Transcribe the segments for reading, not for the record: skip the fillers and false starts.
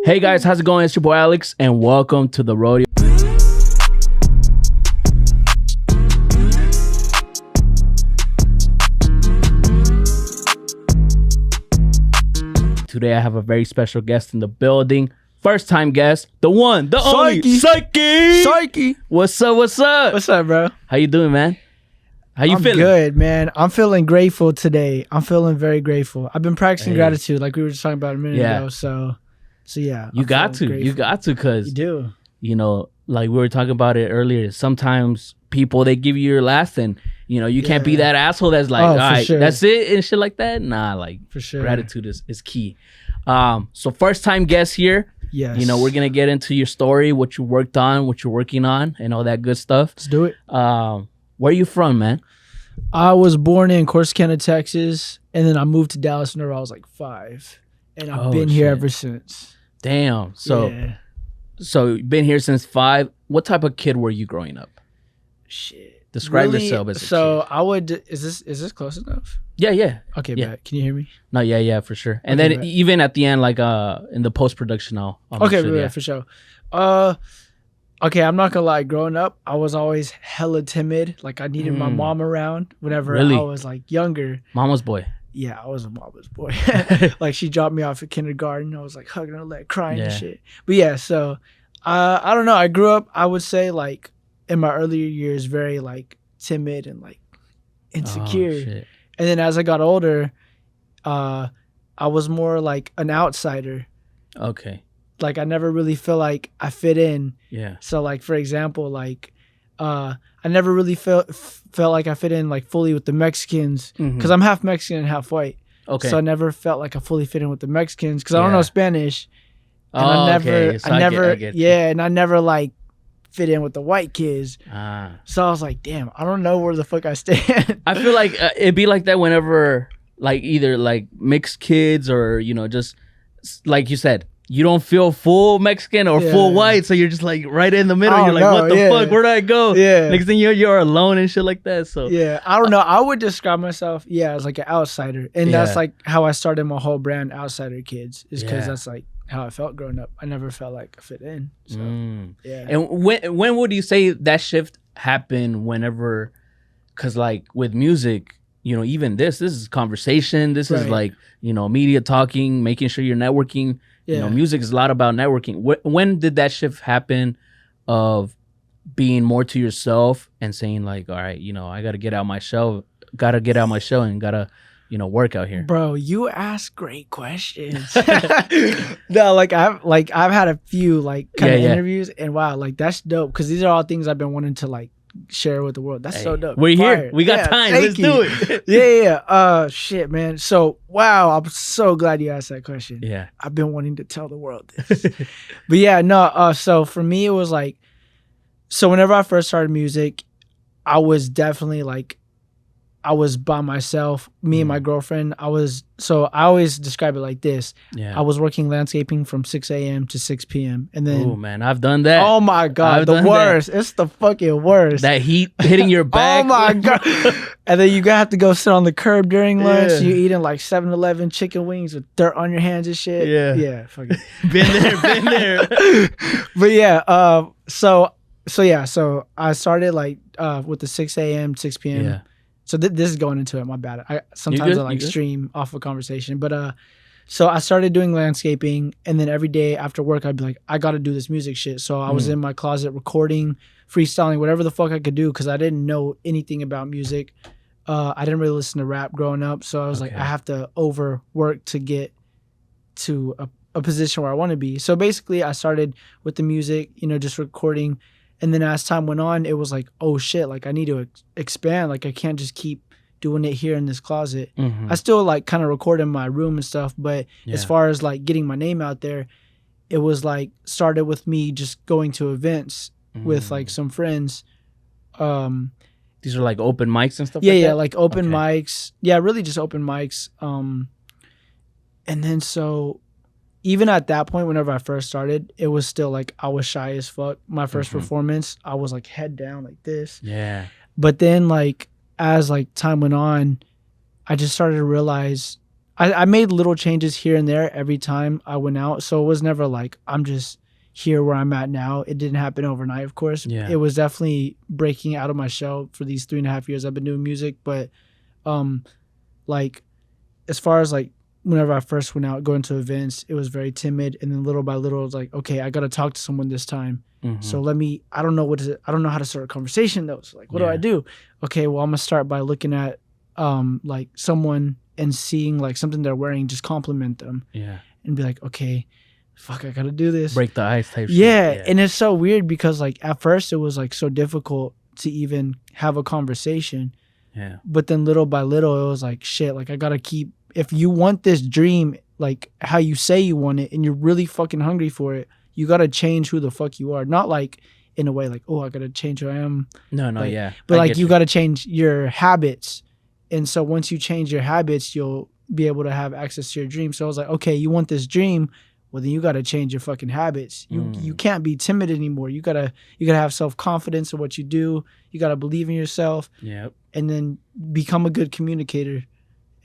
Hey guys, how's it going? It's your boy Alex, and welcome to the Rodeo. Today I have a very special guest in the building. First time guest, the one, the only, Psyche. Psyche. What's up? What's up? What's up, bro? How you doing, man? How you feeling? Good, man. I'm feeling grateful today. I'm feeling very grateful. I've been practicing gratitude, like we were just talking about a minute ago. So yeah. You got to, because you do. You know, like we were talking about it earlier. Sometimes people, they give you your last, and you know you can't be that asshole that's like, all right, that's it and shit like that. Nah, like for sure, gratitude is key. So first time guest here. Yes. You know, we're gonna get into your story, what you worked on, what you're working on, and all that good stuff. Let's do it. Where are you from, man? I was born in Corsicana, Texas, and then I moved to Dallas whenever I was like 5, and I've been here ever since. Damn. So you've been here since 5. What type of kid were you growing up? Shit. Describe yourself as a kid. I would. Is this close enough? Yeah. Okay, bet. Can you hear me? No, yeah, for sure. And then even at the end, like in the post production, I'll okay, sure, for sure. Okay, I'm not gonna lie. Growing up, I was always hella timid. Like I needed my mom around whenever I was like younger. Mama's boy. Yeah, I was a mama's boy. Like she dropped me off at kindergarten. I was like hugging her leg, crying and shit. But yeah, so I don't know. I grew up, I would say, like in my earlier years, very like timid and like insecure. And then as I got older, I was more like an outsider. Okay. Like I never really feel like I fit in. Yeah. So like for example, like I never really felt like I fit in like fully with the Mexicans because I'm half Mexican and half white. Okay. So I never felt like I fully fit in with the Mexicans because I don't know Spanish. And I never like fit in with the white kids. So I was like, damn, I don't know where the fuck I stand. I feel like it'd be like that whenever like either like mixed kids or, you know, just like you said, you don't feel full Mexican or full white, so you're just like right in the middle. You're like, what the fuck? Where'd I go? Yeah. Next thing you're alone and shit like that. So yeah, I don't know. I would describe myself, as like an outsider, and that's like how I started my whole brand, Outsider Kids, is because that's like how I felt growing up. I never felt like I fit in. So yeah. And when would you say that shift happened? Whenever, because like with music, you know, even this is conversation. This is like, you know, media talking, making sure you're networking. You know, music is a lot about networking. When did that shift happen of being more to yourself and saying like, all right, you know, I got to get out my shell, and got to, you know, work out here? Bro, you ask great questions. No, like I've had a few like kind of interviews, and wow, like that's dope because these are all things I've been wanting to like share with the world. That's so dope. We're here. We got time. Let's do it. Yeah. Shit, man. So wow, I'm so glad you asked that question. Yeah. I've been wanting to tell the world this. But yeah, no, so for me it was like, so whenever I first started music, I was definitely like, I was by myself, me and my girlfriend. I always describe it like this. Yeah. I was working landscaping from 6 a.m. to 6 p.m. And then, oh man, I've done that. Oh my God, the worst. That. It's the fucking worst. That heat hitting your back. Oh my God. And then you have to go sit on the curb during lunch. You're eating like 7-Eleven chicken wings with dirt on your hands and shit. Yeah. Yeah. Fucking. Been there. But yeah, so I started like with the 6 a.m., 6 p.m. Yeah. So this is going into it. My bad. Sometimes I like stream off a conversation, but so I started doing landscaping, and then every day after work, I'd be like, I got to do this music shit. So I was in my closet recording, freestyling, whatever the fuck I could do, because I didn't know anything about music. I didn't really listen to rap growing up, so I was like, I have to overwork to get to a position where I want to be. So basically, I started with the music, you know, just recording. And then as time went on, it was like, oh shit, like I need to expand. Like I can't just keep doing it here in this closet. I still like kind of record in my room and stuff. But as far as like getting my name out there, it was like started with me just going to events with like some friends. These are like open mics and stuff like that? Yeah, like open mics. Yeah, really just open mics. And then so even at that point, whenever I first started, it was still like I was shy as fuck. My first performance, I was like head down like this. Yeah. But then like as like time went on, I just started to realize I made little changes here and there every time I went out. So it was never like I'm just here where I'm at now. It didn't happen overnight, of course. Yeah. It was definitely breaking out of my shell for these 3.5 years I've been doing music. But like as far as like whenever I first went out going to events, it was very timid. And then little by little, it was like, okay, I got to talk to someone this time. So I don't know how to start a conversation though. So like, what do I do? Okay, well, I'm gonna start by looking at like someone and seeing like something they're wearing, just compliment them. Yeah. And be like, okay, fuck, I gotta do this. Break the ice type shit. Yeah. And it's so weird because like at first it was like so difficult to even have a conversation. Yeah. But then little by little, it was like, shit, like I gotta keep, if you want this dream, like how you say you want it and you're really fucking hungry for it, you got to change who the fuck you are. Not like in a way like, oh, I got to change who I am. No, like, yeah. But like you got to change your habits. And so once you change your habits, you'll be able to have access to your dream. So I was like, okay, you want this dream? Well, then you got to change your fucking habits. You can't be timid anymore. You gotta have self-confidence in what you do. You got to believe in yourself. Yep. And then become a good communicator.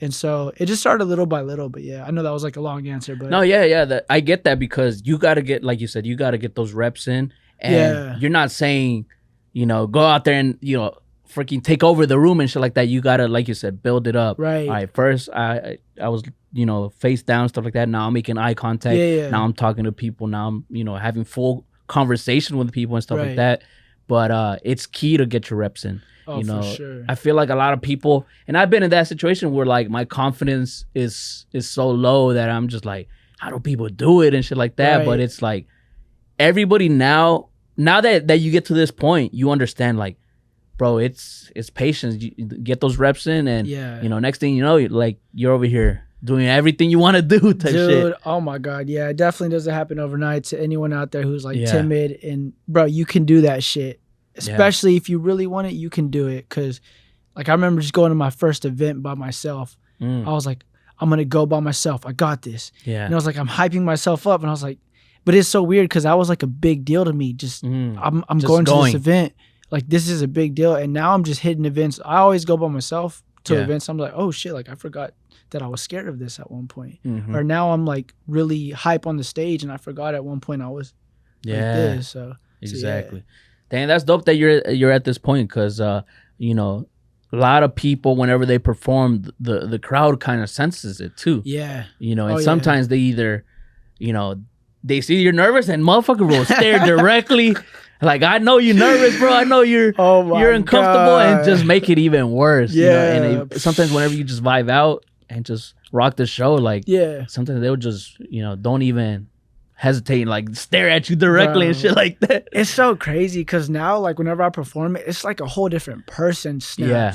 And so it just started little by little, but yeah, I know that was like a long answer, but no, yeah, I get that because you got to get, like you said, you got to get those reps in, and you're not saying, go out there and freaking take over the room and shit like that. You got to, like you said, build it up. Right. All right. First, I was face down, stuff like that. Now I'm making eye contact. Yeah. Now I'm talking to people. Now I'm having full conversation with people and stuff like that. But it's key to get your reps in. Oh, for sure. I feel like a lot of people, and I've been in that situation where like my confidence is so low that I'm just like, how do people do it and shit like that? Right. But it's like everybody now that you get to this point, you understand like, bro, it's patience. You get those reps in, and next thing you know, like you're over here doing everything you want to do type shit. Oh my God. Yeah, it definitely doesn't happen overnight. To anyone out there who's like timid, and bro, you can do that shit. Especially if you really want it, you can do it. Cause like I remember just going to my first event by myself. I was like, I'm gonna go by myself. I got this. Yeah. And I was like, I'm hyping myself up, and I was like, but it's so weird because that was like a big deal to me. I'm just going to this event. Like this is a big deal, and now I'm just hitting events. I always go by myself to events. I'm like, oh shit, like I forgot that I was scared of this at one point. Or now I'm like really hype on the stage, and I forgot at one point I was like this. So exactly. Dang, that's dope that you're at this point because a lot of people whenever they perform, the crowd kind of senses it too. Yeah. And sometimes they either, they see you're nervous and motherfucker will stare directly. Like, I know you're nervous, bro. I know you're uncomfortable, and just make it even worse. Yeah. And sometimes whenever you just vibe out and just rock the show, like sometimes they'll just don't even hesitate and like stare at you directly and shit like that. It's so crazy because now like whenever I perform, it's like a whole different person snaps. Yeah.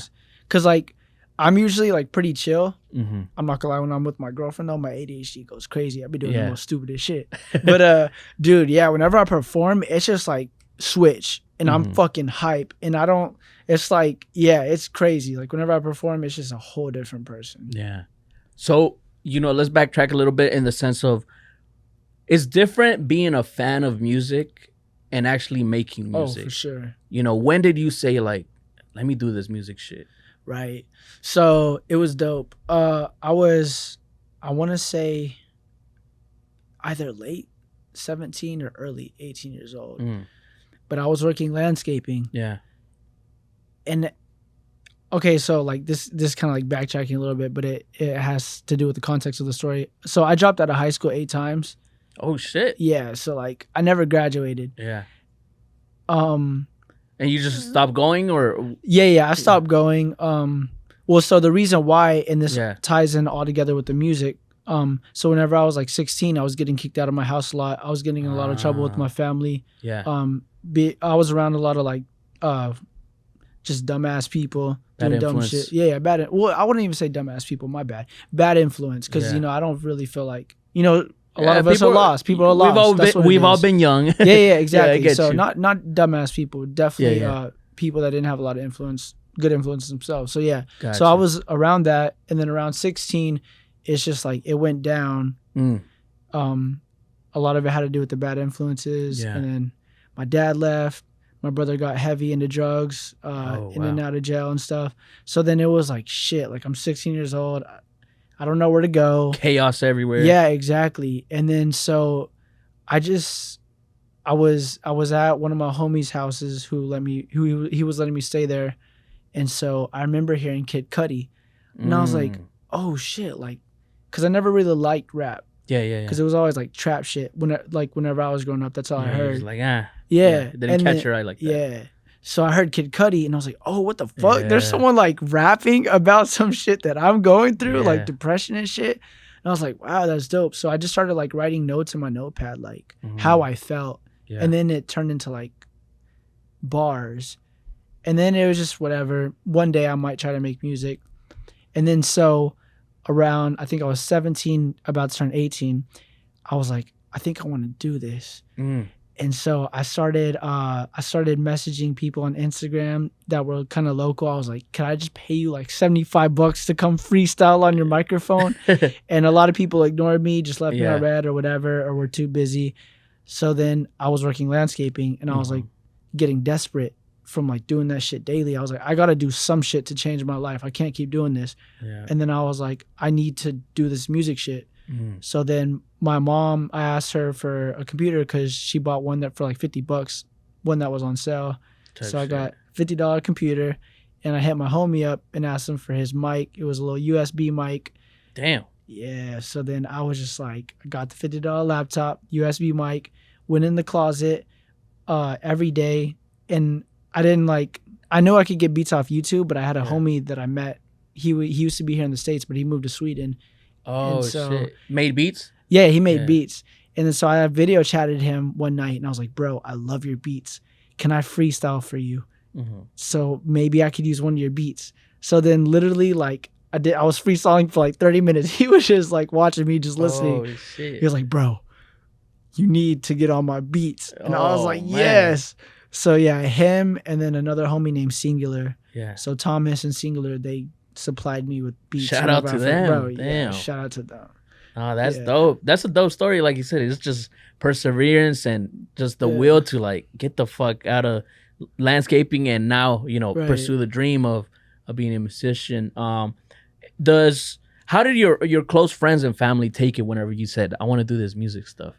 Cause like I'm usually like pretty chill. I'm not gonna lie, when I'm with my girlfriend though, my ADHD goes crazy. I be doing the most stupidest shit. But dude, whenever I perform, it's just like switch and I'm fucking hype, and I don't. It's like it's crazy. Like whenever I perform, it's just a whole different person. Yeah. So let's backtrack a little bit in the sense of, it's different being a fan of music and actually making music. Oh, for sure. When did you say like, let me do this music shit? Right. So it was dope. I want to say either late 17 or early 18 years old. But I was working landscaping. Yeah. And okay, so like this kind of like backtracking a little bit, but it has to do with the context of the story. So I dropped out of high school 8 times. Oh shit. Yeah, so like I never graduated. Yeah. And you just stopped going, or? Yeah, I stopped going. Well, so the reason why, and this ties in all together with the music. So whenever I was like 16, I was getting kicked out of my house a lot. I was getting in a lot of trouble with my family. Yeah. I was around a lot of like just dumbass people doing dumb shit. Yeah, bad. Well, I wouldn't even say dumbass people. My bad. Bad influence, because I don't really feel like a lot of us are lost. People are lost. We've all been young. Yeah, exactly. So not dumbass people. Definitely people that didn't have a lot of influence, good influence themselves. So gotcha. So I was around that, and then around 16, it's just like it went down. A lot of it had to do with the bad influences, and then my dad left. My brother got heavy into drugs, in and out of jail and stuff. So then it was like shit. Like I'm 16 years old. I don't know where to go. Chaos everywhere. Yeah, exactly. And then so I was at one of my homies' houses he was letting me stay there. And so I remember hearing Kid Cudi. And I was like, oh shit, like, cause I never really liked rap. Yeah. Cause it was always like trap shit. Whenever I was growing up, that's all I heard. It was like, didn't catch your eye like that. Yeah. So I heard Kid Cudi and I was like, oh, what the fuck? There's someone like rapping about some shit that I'm going through, like depression and shit. And I was like, wow, that's dope. So I just started like writing notes in my notepad, like how I felt. Yeah. And then it turned into like bars. And then it was just whatever. One day I might try to make music. And then so around, I think I was 17, about to turn 18, I was like, I think I want to do this. And so I started messaging people on Instagram that were kind of local. I was like, can I just pay you like $75 to come freestyle on your microphone? And a lot of people ignored me, just left me on red or whatever, or were too busy. So then I was working landscaping and I was like getting desperate from like doing that shit daily. I was like, I got to do some shit to change my life. I can't keep doing this. Yeah. And then I was like, I need to do this music shit. So then my mom, I asked her for a computer because she bought one that for like $50, one that was on sale. So I got $50 computer and I hit my homie up and asked him for his mic. It was a little USB mic. Damn. Yeah. So then I was just like, I got the $50 laptop, USB mic, went in the closet every day. And I didn't like, I knew I could get beats off YouTube, but I had a homie that I met. He used to be here in the States, but he moved to Sweden. Oh, shit. Made beats? Yeah, he made beats. And then so I video chatted him one night and I was like, bro, I love your beats. Can I freestyle for you? So maybe I could use one of your beats. So then literally like I was freestyling for like 30 minutes. He was just like watching me, just listening. Oh, shit. He was like, bro, you need to get on my beats. And I was like, yes. So yeah, him and then another homie named Singular. Yeah. So Thomas and Singular, they supplied me with beats. Shout out to them. Bro, damn. Yeah, shout out to them. Oh, that's dope. That's a dope story. Like you said, it's just perseverance and just the will to like get the fuck out of landscaping and now, pursue the dream of being a musician. How did your close friends and family take it whenever you said, I want to do this music stuff?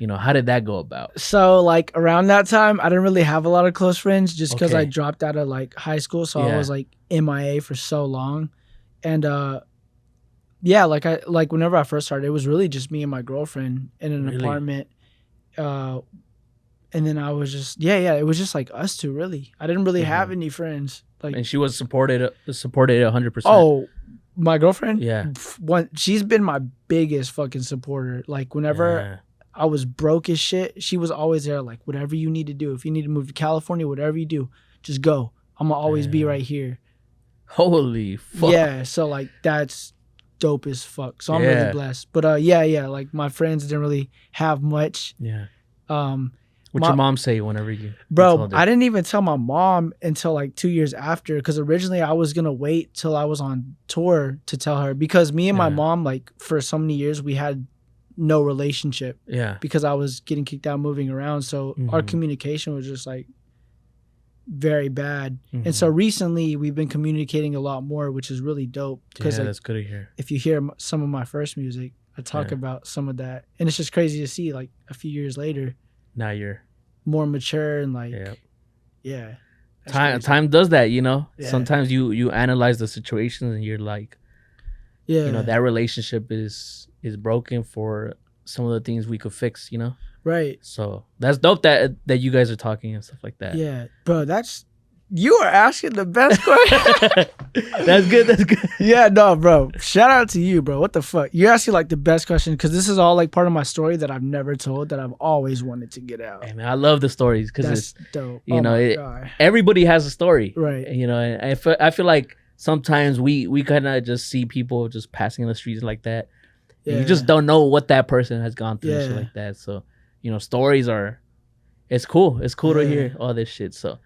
How did that go about? So like around that time, I didn't really have a lot of close friends just because I dropped out of like high school. So I was like MIA for so long. And like whenever I first started, it was really just me and my girlfriend in an apartment. And then I was just, it was just like us two really. I didn't really have any friends. Like, and she was supported 100%. Oh, my girlfriend? Yeah. She's been my biggest fucking supporter. Like whenever I was broke as shit, she was always there, like, whatever you need to do. If you need to move to California, whatever you do, just go. I'm going to always be right here. Holy fuck. Yeah, so, like, that's dope as fuck. So I'm really blessed. But, like, my friends didn't really have much. Yeah. What'd your mom say whenever you Bro, I didn't even tell my mom until, like, 2 years after, because originally I was going to wait till I was on tour to tell her. Because me and my mom, like, for so many years, we had no relationship because I was getting kicked out moving around, so our communication was just like very bad. And so recently we've been communicating a lot more, which is really dope because that's good to hear. If you hear some of my first music, I talk about some of that, and it's just crazy to see like a few years later now you're more mature and like time does that. Sometimes you analyze the situations and you're like, that relationship is broken for some of the things we could fix, Right. So that's dope that you guys are talking and stuff like that. Yeah, bro, you are asking the best question. That's good. Yeah, no, bro. Shout out to you, bro. What the fuck? You're asking like the best question because this is all like part of my story that I've never told that I've always wanted to get out. Hey, man, I love the stories because it's dope. Everybody has a story, right? And I feel like sometimes we kind of just see people just passing in the streets like that. You just don't know what that person has gone through and shit like that. So, stories it's cool. It's cool to hear all this shit. So,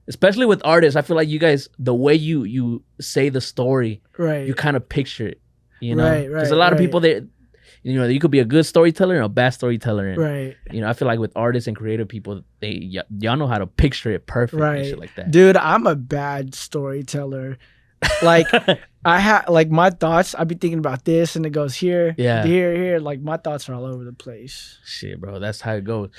especially with artists, I feel like you guys, the way you say the story, you kind of picture it, Because a lot of people, you could be a good storyteller and a bad storyteller. And, I feel like with artists and creative people, y'all know how to picture it perfect and shit like that. Dude, I'm a bad storyteller. Like, I have like my thoughts. I be thinking about this, and it goes here, here. Like my thoughts are all over the place. Shit, bro, that's how it goes.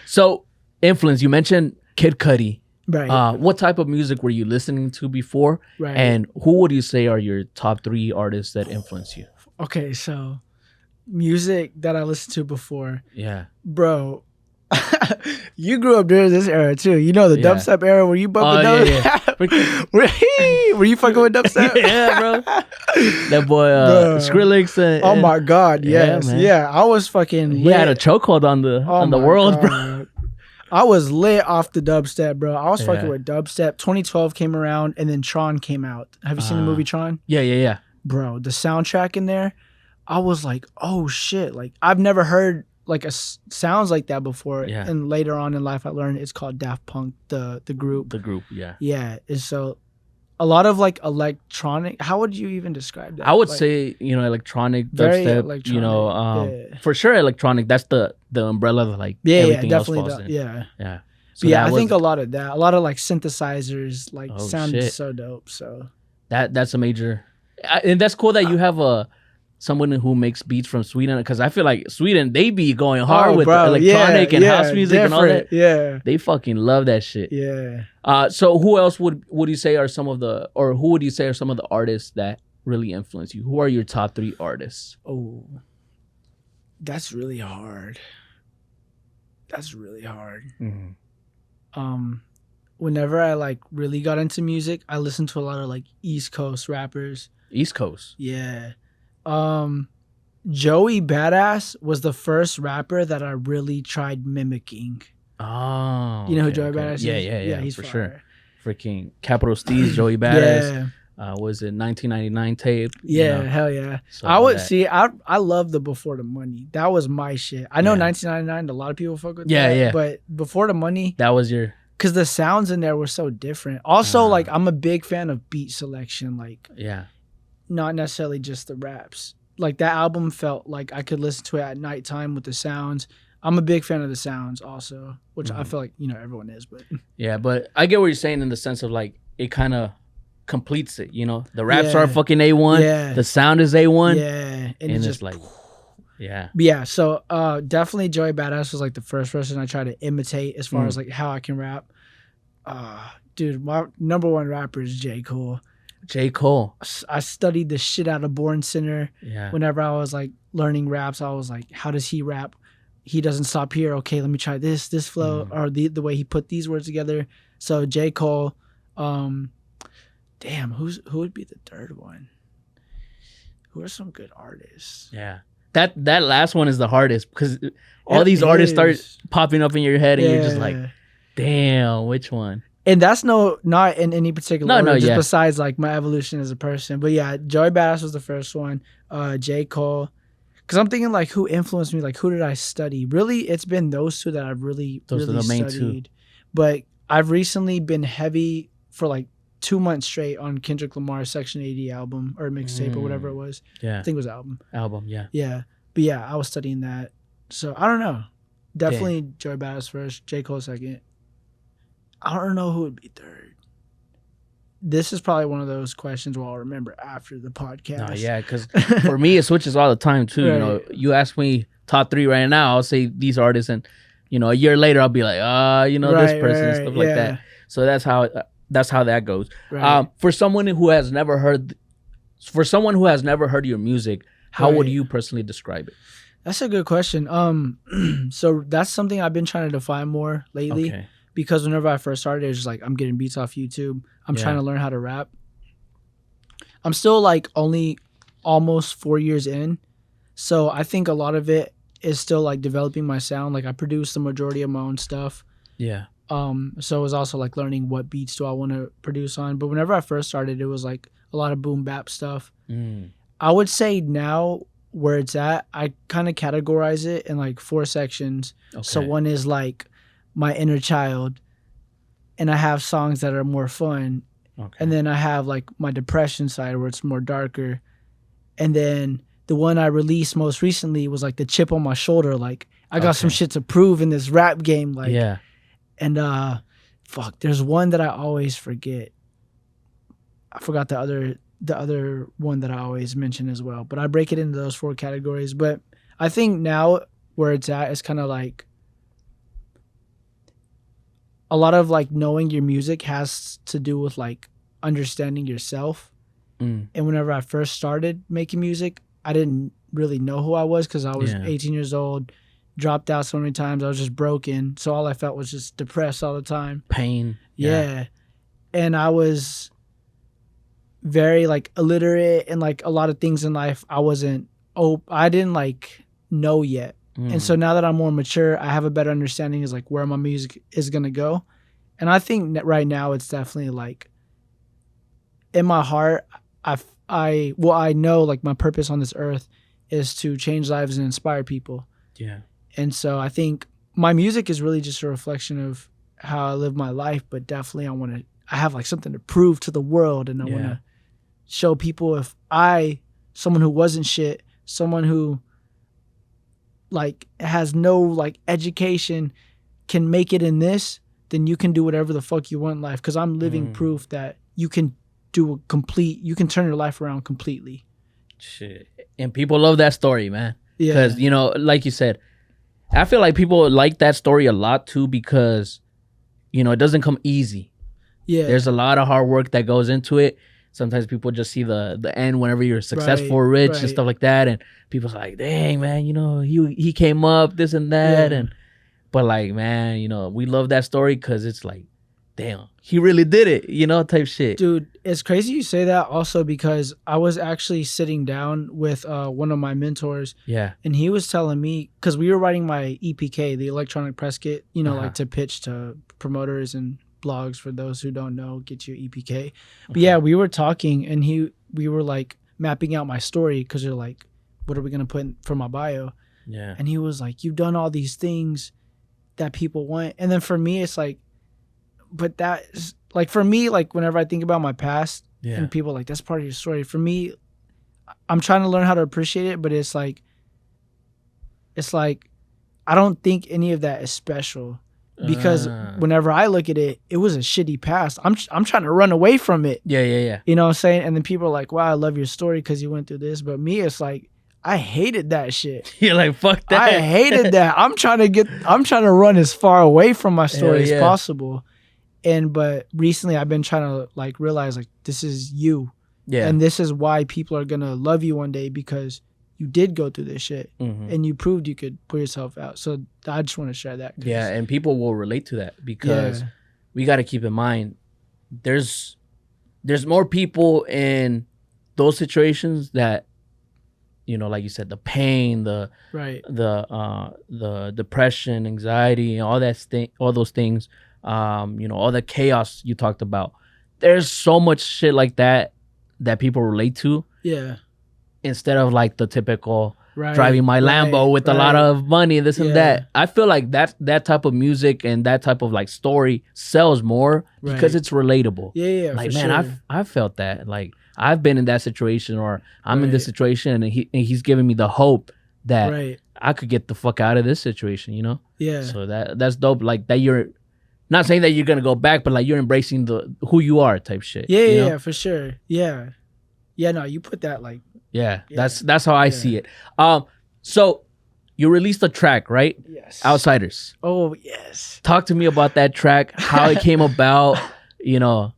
So influence. You mentioned Kid Cudi. Right. What type of music were you listening to before? Right. And who would you say are your top 3 artists that influence you? Okay, so music that I listened to before. Yeah. Bro, you grew up during this era too. You know the dubstep era where you bumping those? Yeah. Were you fucking with dubstep? Yeah, bro. That boy Skrillex. Oh my God, yes. Yeah, I was fucking lit. He had a chokehold on the world, bro. I was lit off the dubstep, bro. I was fucking with dubstep. 2012 came around, and then Tron came out. Have you seen the movie Tron? Yeah. Bro, the soundtrack in there, I was like, oh shit. Like, I've never heard like sounds like that before. Yeah. And later on in life, I learned it's called Daft Punk, the group. The group, yeah. Yeah. And so a lot of like electronic, how would you even describe that? I would like, say, electronic, very dubstep, electronic, for sure electronic. That's the umbrella that like everything else falls in. Yeah. Yeah. So yeah, I think a lot of that. A lot of like synthesizers like sound so dope. So that's a major, and that's cool that you have someone who makes beats from Sweden, because I feel like Sweden, they be going hard with electronic and house music and all that. Yeah, they fucking love that shit. Yeah. So who else would you say are some of the, or who would you say are some of the artists that really influence you? Who are your top 3 artists? Oh, that's really hard. Mm-hmm. Whenever I like really got into music, I listened to a lot of like East Coast rappers. East Coast. Yeah. Joey Badass was the first rapper that I really tried mimicking. Oh. You know who Joey Badass is? Yeah, he's for fire. sure. Freaking Capital Steez, Joey Badass. Was it 1999 tape? Yeah, hell yeah. So I would see. I love the Before the Money. That was my shit. I know 1999. A lot of people fuck with that. Yeah. But Before the Money. That was your. Because the sounds in there were so different. Also, like I'm a big fan of beat selection. Like not necessarily just the raps. Like that album felt like I could listen to it at nighttime with the sounds. I'm a big fan of the sounds also, which I feel like everyone is. But yeah, but I get what you're saying in the sense of like it kind of completes it. The raps are fucking A1. Yeah. The sound is A1. Yeah, and it's just like yeah. So definitely Joey Badass was like the first person I tried to imitate as far as like how I can rap. Dude, my number 1 rapper is J. Cole. J. Cole. I studied the shit out of Born Sinner. Yeah. Whenever I was like learning raps, I was like, how does he rap? He doesn't stop here. Okay, let me try this flow, or the way he put these words together. So J. Cole. Damn, who would be the third one? Who are some good artists? Yeah. That last one is the hardest because all these artists start popping up in your head and you're just like, damn, which one? And that's not in any particular order, just besides like my evolution as a person. But yeah, Joey Badass was the first one. J. Cole. Because I'm thinking like who influenced me? Like who did I study? Really, it's been those 2 that I've really studied. 2. But I've recently been heavy for like 2 months straight on Kendrick Lamar's Section 80 album or mixtape or whatever it was. Yeah. I think it was album. Yeah. Yeah. But yeah, I was studying that. So I don't know. Definitely Joey Badass first, J. Cole second. I don't know who would be third. This is probably one of those questions where I'll remember after the podcast. No, yeah, because for me, it switches all the time, too. Right. You ask me top 3 right now, I'll say these artists, and, a year later, I'll be like, this person and stuff like that. So that's how that goes. Right. For someone who has never heard your music, how would you personally describe it? That's a good question. So that's something I've been trying to define more lately. Okay. Because whenever I first started, it was just like, I'm getting beats off YouTube. I'm trying to learn how to rap. I'm still like only almost 4 years in. So I think a lot of it is still like developing my sound. Like I produce the majority of my own stuff. Yeah. So it was also like learning what beats do I want to produce on. But whenever I first started, it was like a lot of boom bap stuff. I would say now where it's at, I kind of categorize it in like 4 sections. Okay. So one is like my inner child, and I have songs that are more fun. Okay. And then I have like my depression side where it's more darker. And then the one I released most recently was like the chip on my shoulder. Like I got some shit to prove in this rap game. Like, yeah. And there's one that I always forget. I forgot the other the other one that I always mention as well. But I break it into those 4 categories. But I think now where it's at is kind of like a lot of like knowing your music has to do with like understanding yourself. And whenever I first started making music, I didn't really know who I was because I was 18 years old, dropped out so many times. I was just broken. So all I felt was just depressed all the time. Pain. Yeah. And I was very like illiterate and like a lot of things in life I didn't like know yet. And so now that I'm more mature, I have a better understanding is like where my music is going to go. And I think that right now it's definitely like in my heart, I know like my purpose on this earth is to change lives and inspire people. Yeah. And so I think my music is really just a reflection of how I live my life, but definitely I have like something to prove to the world, and I want to show people if someone who wasn't shit, someone who like has no like education can make it in this, then you can do whatever the fuck you want in life. Cause I'm living proof that you can you can turn your life around completely. Shit. And people love that story, man. Yeah. Because, you know, like you said, I feel like people like that story a lot too because, you know, it doesn't come easy. Yeah. There's a lot of hard work that goes into it. Sometimes people just see the end whenever you're successful, rich, and stuff like that. And people's like, dang, man, you know, he came up, this and that. But like, man, you know, we love that story because it's like, damn, he really did it, you know, type shit. Dude, it's crazy you say that also because I was actually sitting down with one of my mentors. Yeah. And he was telling me, because we were writing my EPK, the electronic press kit, you know, like to pitch to promoters and blogs. For those who don't know, get your EPK. But yeah, we were talking and we were like mapping out my story because they're like, what are we going to put in for my bio? Yeah. And he was like, you've done all these things that people want. And then for me, it's like, but that is like, for me, like whenever I think about my past and people are like, that's part of your story. For me, I'm trying to learn how to appreciate it, but it's like, I don't think any of that is special because whenever I look at it, it was a shitty past. I'm trying to run away from it. Yeah. You know what I'm saying? And then people are like, wow, I love your story because you went through this. But me, it's like, I hated that shit. You're like, fuck that. I hated that. I'm trying to run as far away from my story as possible. But recently I've been trying to like realize like this is you. Yeah. And this is why people are gonna love you one day because you did go through this shit and you proved you could put yourself out. So I just want to share that. Yeah, and people will relate to that because we gotta keep in mind there's more people in those situations that, you know, like you said, the pain, the depression, anxiety, all those things, you know, all the chaos you talked about. There's so much shit like that people relate to. Yeah. Instead of like the typical driving my Lambo with a lot of money, this and that. I feel like that type of music and that type of like story sells more because it's relatable. Yeah. Like, man, sure. I've felt that. Like, I've been in that situation, or I'm in this situation, and he's giving me the hope that I could get the fuck out of this situation, you know? Yeah. So that's dope. Like that, you're not saying that you're gonna go back, but like you're embracing who you are type shit. Yeah, you know? Yeah, for sure. Yeah. Yeah, no, you put that like. Yeah. That's how I see it. So you released a track, right? Yes. Outsiders. Oh yes. Talk to me about that track, how it came about. You know,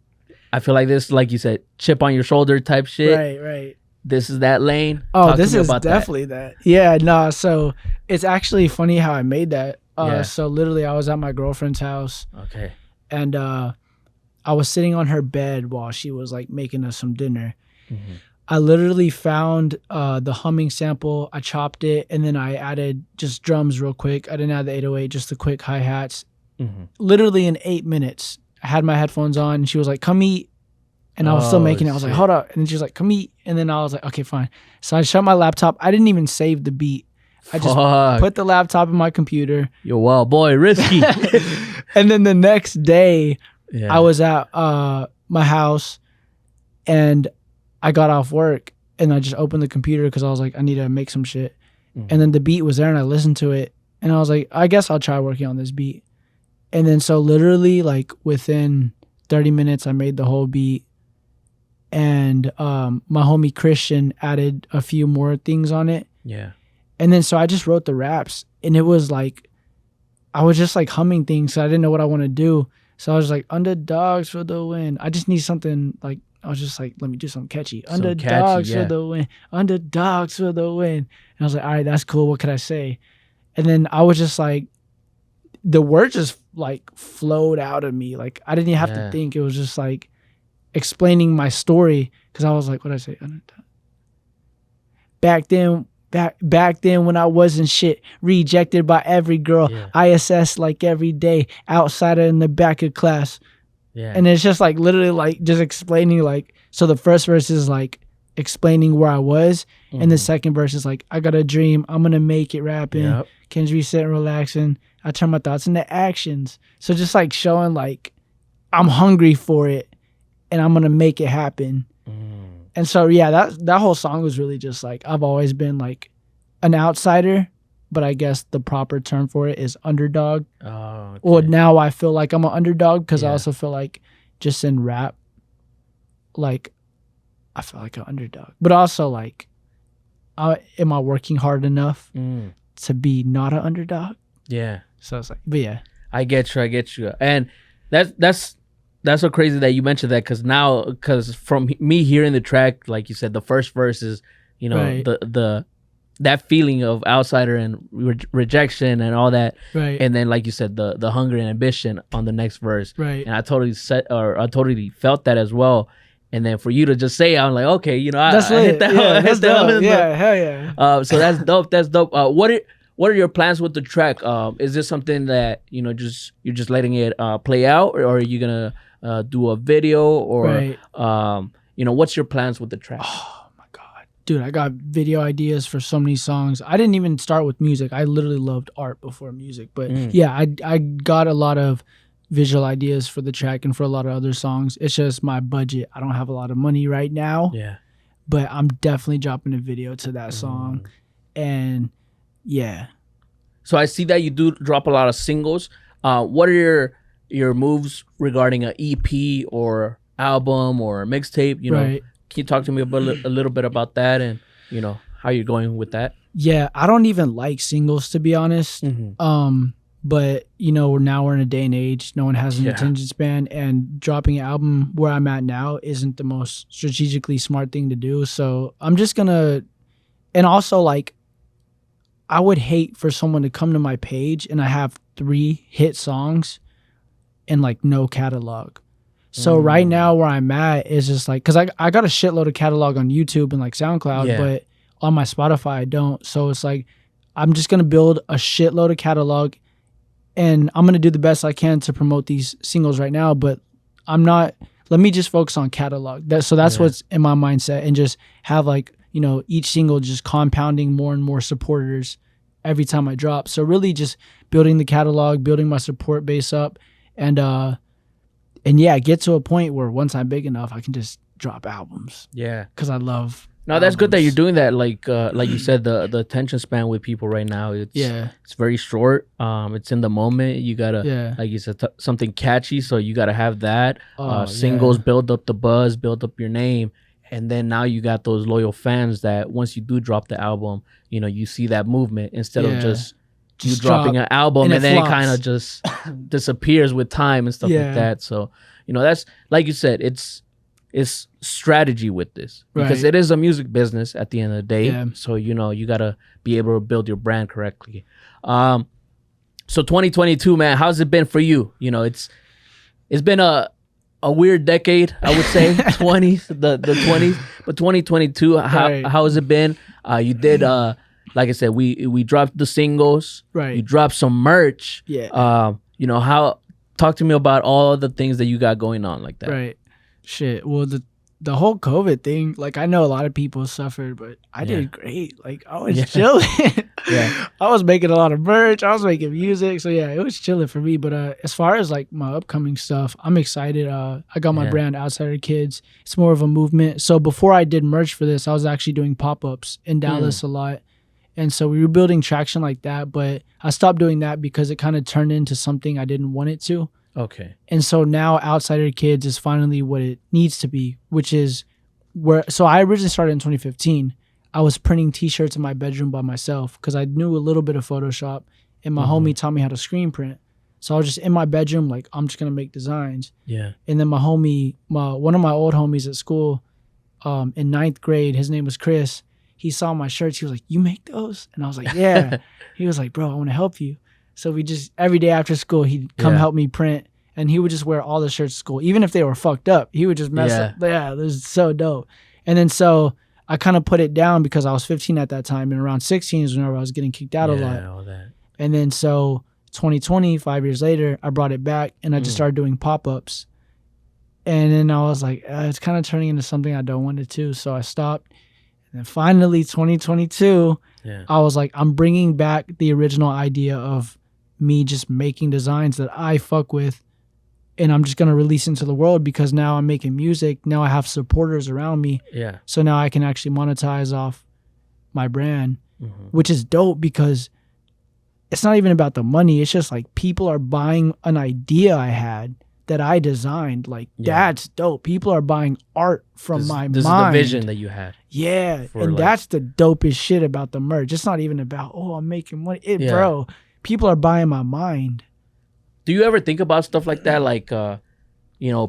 I feel like this, like you said, chip on your shoulder type shit. Right. This is that lane. Oh, this is definitely that. Yeah, no. So it's actually funny how I made that. So literally, I was at my girlfriend's house. Okay. And I was sitting on her bed while she was like making us some dinner. Mm-hmm. I literally found the humming sample. I chopped it, and then I added just drums real quick. I didn't add the 808, just the quick hi-hats. Mm-hmm. Literally in 8 minutes, I had my headphones on, and she was like, come eat. And I was still making it. I was like, hold up. And then she was like, come eat. And then I was like, okay, fine. So I shut my laptop. I didn't even save the beat. I just put the laptop in my computer. Yo, wild boy, risky. And then the next day, I was at my house, and I got off work, and I just opened the computer because I was like, I need to make some shit. Mm-hmm. And then the beat was there, and I listened to it, and I was like, I guess I'll try working on this beat. And then so literally like within 30 minutes, I made the whole beat. and my homie Christian added a few more things on it. Yeah. And then so I just wrote the raps, and it was like I was just like humming things, so I didn't know what I want to do. So I was like, underdogs for the win. I just need something like, I was just like, let me do something catchy. Underdogs for the win. Underdogs for the win. And I was like, all right, that's cool. What could I say? And then I was just like, the words just like flowed out of me. Like I didn't even have to think. It was just like explaining my story. Cause I was like, what did I say? Back then when I wasn't shit, rejected by every girl, ISS like every day, outsider in the back of class. Yeah. And it's just like literally like just explaining like, so the first verse is like explaining where I was, and the second verse is like, I got a dream, I'm gonna make it rapping, can reset and relaxing, I turn my thoughts into actions. So just like showing like I'm hungry for it and I'm gonna make it happen. And so yeah, that whole song was really just like, I've always been like an outsider, but I guess the proper term for it is underdog. Oh, okay. Well, now I feel like I'm an underdog because I also feel like just in rap, like I feel like an underdog. But also like, am I working hard enough to be not an underdog? Yeah. So it's like, but yeah. I get you. And that's so crazy that you mentioned that, because from me hearing the track, like you said, the first verse is, you know, the that feeling of outsider and rejection and all that, and then like you said, the hunger and ambition on the next verse, and I totally felt that as well. And then for you to just say, I'm like, okay, you know, I hit that, hell yeah. So that's dope. That's dope. What are your plans with the track? Is this something that, you know, you're just letting it play out, or are you gonna do a video, or you know, what's your plans with the track? Oh my god, dude, I got video ideas for so many songs. I didn't even start with music. I literally loved art before music, but yeah, I got a lot of visual ideas for the track and for a lot of other songs. It's just my budget. I don't have a lot of money right now. Yeah, but I'm definitely dropping a video to that song, and yeah. So I see that you do drop a lot of singles. What are your moves regarding an EP or album or a mixtape? You know, can you talk to me about a little bit about that, and you know how you're going with that? Yeah, I don't even like singles, to be honest. But you know, we're in a day and age, no one has an attention span, and dropping an album where I'm at now isn't the most strategically smart thing to do. So I'm just gonna, and also like, I would hate for someone to come to my page and I have 3 hit songs and like no catalog. So right now where I'm at is just like, cause I got a shitload of catalog on YouTube and like SoundCloud, but on my Spotify I don't. So it's like, I'm just gonna build a shitload of catalog, and I'm gonna do the best I can to promote these singles right now. But let me just focus on catalog. That's what's in my mindset, and just have like, you know, each single just compounding more and more supporters every time I drop. So really just building the catalog, building my support base up, and yeah, get to a point where once I'm big enough, I can just drop albums. Yeah. Cause I love No, that's good that you're doing that. Like you said, the attention span with people right now, it's very short. It's in the moment. You gotta, like you said, something catchy. So you gotta have that. Singles build up the buzz, build up your name. And then now you got those loyal fans that once you do drop the album, you know, you see that movement instead of just you dropping an album and then it kind of just disappears with time and stuff like that. So, you know, that's, like you said, it's strategy with this, because it is a music business at the end of the day. Yeah. So, you know, you got to be able to build your brand correctly. So 2022, man, how's it been for you? You know, it's been a weird decade, I would say. 20s, the 20s, but 2022, how has it been? You did like I said, we dropped the singles, you dropped some merch. You know, talk to me about all the things that you got going on like that. Shit, well, the whole COVID thing, like, I know a lot of people suffered, but I did great. Like, I was chilling. I was making a lot of merch. I was making music. So, yeah, it was chilling for me. But as far as, like, my upcoming stuff, I'm excited. I got my brand, Outsider Kids. It's more of a movement. So, before I did merch for this, I was actually doing pop-ups in Dallas a lot. And so, we were building traction like that. But I stopped doing that because it kind of turned into something I didn't want it to. Okay. And so now Outsider Kids is finally what it needs to be, which is So I originally started in 2015. I was printing t-shirts in my bedroom by myself because I knew a little bit of Photoshop, and my homie taught me how to screen print. So I was just in my bedroom, like, I'm just gonna make designs. Yeah. And then my homie, one of my old homies at school, in 9th grade, his name was Chris. He saw my shirts. He was like, "You make those?" And I was like, "Yeah." He was like, "Bro, I want to help you." So we just, every day after school, he'd come help me print, and he would just wear all the shirts to school, even if they were fucked up. He would just mess up. Yeah, this is so dope. And then so I kind of put it down because I was 15 at that time, and around 16 is whenever I was getting kicked out a lot. All that. And then so 2020, 5 years later, I brought it back, and I just started doing pop-ups. And then I was like, it's kind of turning into something I don't want it to, so I stopped. And then finally, 2022, I was like, I'm bringing back the original idea of me just making designs that I fuck with, and I'm just going to release into the world because now I'm making music. Now I have supporters around me. Yeah. So now I can actually monetize off my brand, which is dope because it's not even about the money. It's just like people are buying an idea I had that I designed. Like, that's dope. People are buying art from my mind. This is the vision that you had. Yeah. And that's the dopest shit about the merch. It's not even about, I'm making money. Bro, people are buying my mind. Do you ever think about stuff like that? Like,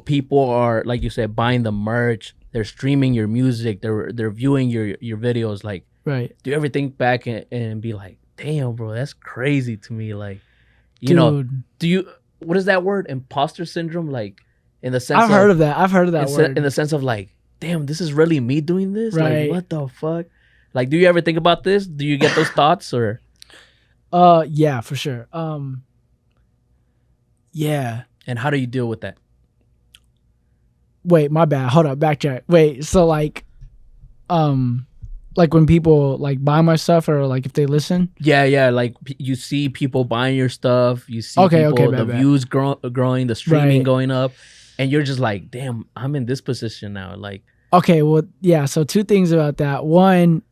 people are, like you said, buying the merch. They're streaming your music. They're viewing your videos. Like, right. Do you ever think back and be like, damn, bro, that's crazy to me? Like, you know, what is that word? Imposter syndrome? Like, in the sense I've heard of that word. In the sense of like, damn, this is really me doing this? Right. Like, what the fuck? Like, do you ever think about this? Do you get those thoughts or? Yeah, for sure. Yeah. And how do you deal with that? Wait, my bad. Hold up, backtrack. Wait, so like when people like buy my stuff or like if they listen? Yeah. Like you see people buying your stuff. You see the views growing, the streaming going up. And you're just like, damn, I'm in this position now. Like, okay, well, yeah. So 2 things about that. One,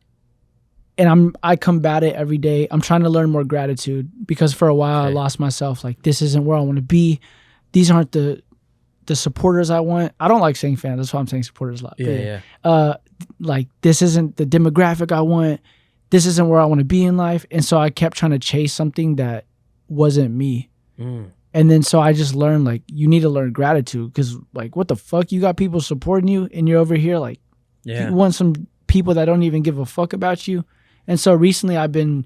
and I combat it every day. I'm trying to learn more gratitude because for a while I lost myself. Like, this isn't where I want to be. These aren't the supporters I want. I don't like saying fans. That's why I'm saying supporters a lot. Yeah. Like, this isn't the demographic I want. This isn't where I want to be in life. And so I kept trying to chase something that wasn't me. And then so I just learned, like, you need to learn gratitude because, like, what the fuck? You got people supporting you and you're over here, like, you want some people that don't even give a fuck about you. And so recently I've been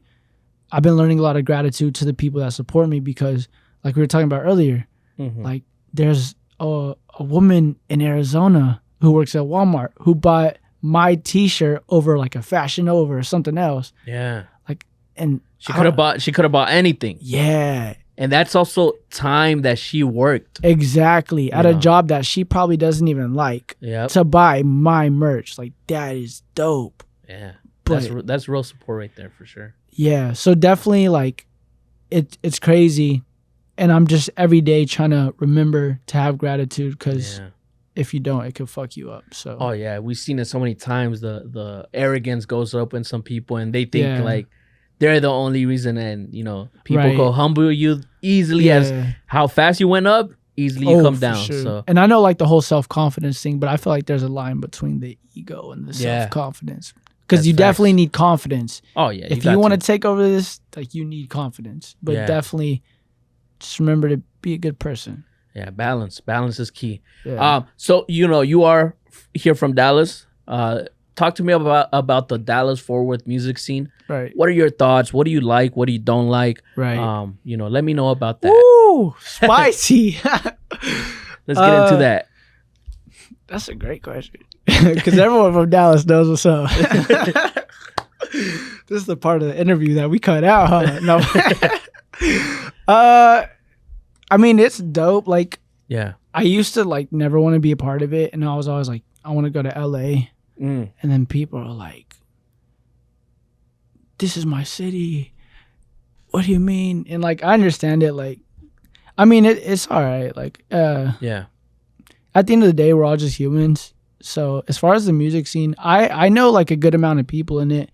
learning a lot of gratitude to the people that support me because, like we were talking about earlier, like, there's a woman in Arizona who works at Walmart who bought my t-shirt over like a Fashion Nova or something else. Yeah. Like, and she could have bought anything. Yeah. And that's also time that she worked. Exactly. At a job that she probably doesn't even like. To buy my merch. Like, that is dope. Yeah. But that's real support right there for sure. Yeah. So definitely, like, it's crazy. And I'm just every day trying to remember to have gratitude because if you don't, it could fuck you up. So. Oh yeah, we've seen it so many times. The arrogance goes up in some people, and they think like they're the only reason. And people go humble you easily as how fast you went up. Easily you come down. Sure. So. And I know like the whole self-confidence thing, but I feel like there's a line between the ego and the self-confidence because you definitely need confidence. Oh yeah, if you want to take over this, like, you need confidence, but definitely. Just remember to be a good person. Yeah, balance. Balance is key. Yeah. So, you are here from Dallas. Talk to me about the Dallas Fort Worth music scene. Right. What are your thoughts? What do you like? What do you don't like? Right. Let me know about that. Ooh, spicy. Let's get into that. That's a great question. Because everyone from Dallas knows what's up. This is the part of the interview that we cut out, huh? No. I mean, it's dope. Like, I used to like never want to be a part of it, and I was always like, I want to go to LA. And then people are like, this is my city. What do you mean? And like, I understand it. Like, I mean, it's all right. Like, at the end of the day, we're all just humans. So as far as the music scene, I know like a good amount of people in it.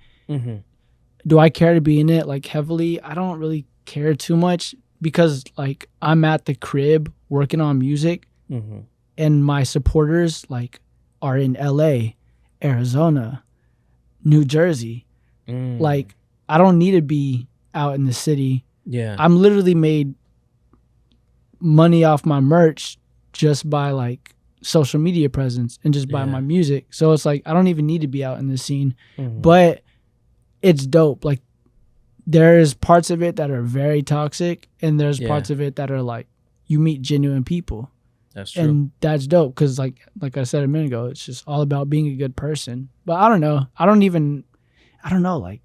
Do I care to be in it like heavily? I don't really care too much because like I'm at the crib working on music and my supporters like are in LA Arizona, New Jersey. Like, I don't need to be out in the city. Yeah. I'm literally made money off my merch just by like social media presence and just by my music. So it's like I don't even need to be out in the scene. But it's dope. Like, there's parts of it that are very toxic, and there's parts of it that are like you meet genuine people. That's true. And that's dope because like I said a minute ago, it's just all about being a good person. But I don't know. I don't know. Like,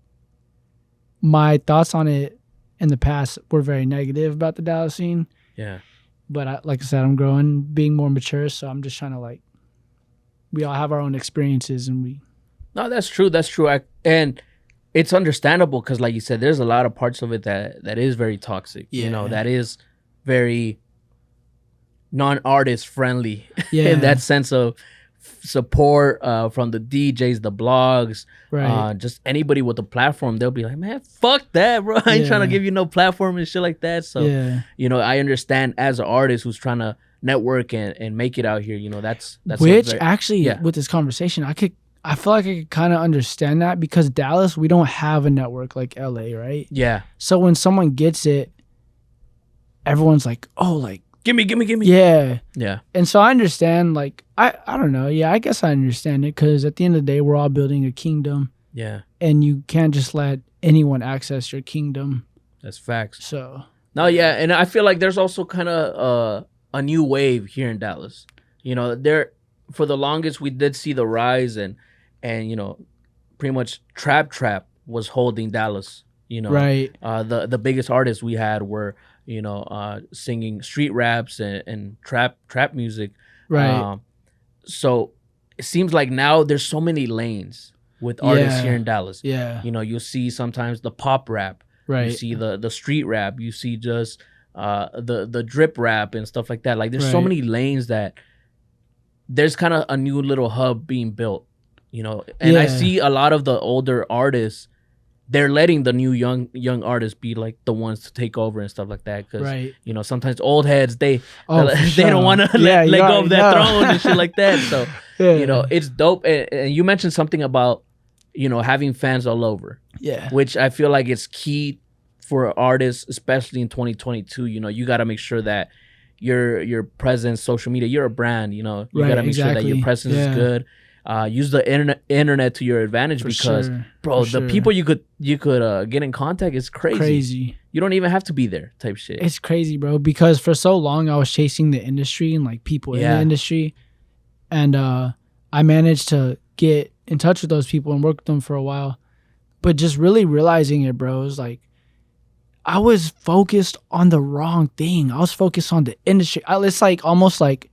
my thoughts on it in the past were very negative about the Dallas scene. Yeah. But like I said, I'm growing, being more mature. So I'm just trying to like, we all have our own experiences and we. No, that's true. That's true. And it's understandable because, like you said, there's a lot of parts of it that is very toxic. Yeah. You know, that is very non-artist friendly in that sense of support from the DJs, the blogs, just anybody with a platform. They'll be like, man, fuck that, bro. I ain't trying to give you no platform and shit like that. So, you know, I understand as an artist who's trying to network and make it out here, you know, that's which actually with this conversation, I feel like I could kind of understand that because Dallas, we don't have a network like LA, right? Yeah. So when someone gets it, everyone's like, oh, like, Give me. Yeah. Yeah. And so I understand, like, I don't know. Yeah, I guess I understand it because at the end of the day, we're all building a kingdom. Yeah. And you can't just let anyone access your kingdom. That's facts. So. No, yeah. And I feel like there's also kind of a new wave here in Dallas. You know, for the longest, we did see the rise and you know, pretty much trap was holding Dallas. You know, right. The biggest artists we had were, you know, singing street raps and trap music. Right. So it seems like now there's so many lanes with artists here in Dallas. Yeah. You know, you'll see sometimes the pop rap. Right. You see the street rap. You see just the drip rap and stuff like that. Like there's so many lanes that there's kind of a new little hub being built. You know, and I see a lot of the older artists. They're letting the new young artists be like the ones to take over and stuff like that because you know sometimes old heads they don't want to let go of that throne and shit like that. So you know it's dope. And you mentioned something about you know having fans all over. Yeah, which I feel like it's key for artists, especially in 2022. You know you got to make sure that your presence, social media, you're a brand. You know you got to make sure that your presence is good. Use the internet to your advantage because bro, the people you could get in contact is crazy. You don't even have to be there type shit. It's crazy, bro, because for so long I was chasing the industry and like people in the industry, and I managed to get in touch with those people and work with them for a while, but just really realizing it, bro, is like I was focused on the wrong thing. I was focused on the industry. It's like almost like,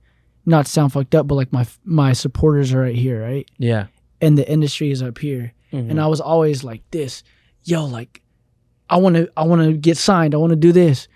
not to sound fucked up, but like my supporters are right here, right? Yeah. And the industry is up here. And I was always like this, yo, like I want to get signed. I want to do this.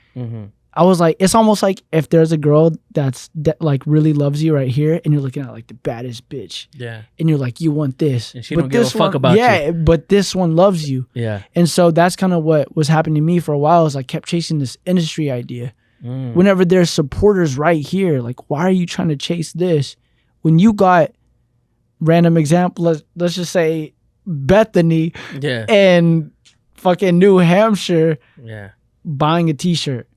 I was like, it's almost like if there's a girl that like really loves you right here and you're looking at like the baddest bitch. Yeah. And you're like, you want this. And she don't give a fuck about you. Yeah, but this one loves you. Yeah. And so that's kind of what was happening to me for a while is I kept chasing this industry idea. Whenever there's supporters right here, like, why are you trying to chase this when you got random example? Let's just say Bethany, and fucking New Hampshire, buying a T-shirt.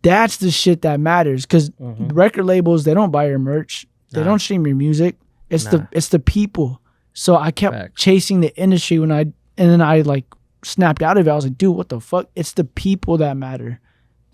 That's the shit that matters because record labels, they don't buy your merch, they don't stream your music. It's the people. So I kept chasing the industry and then I like snapped out of it. I was like, dude, what the fuck? It's the people that matter.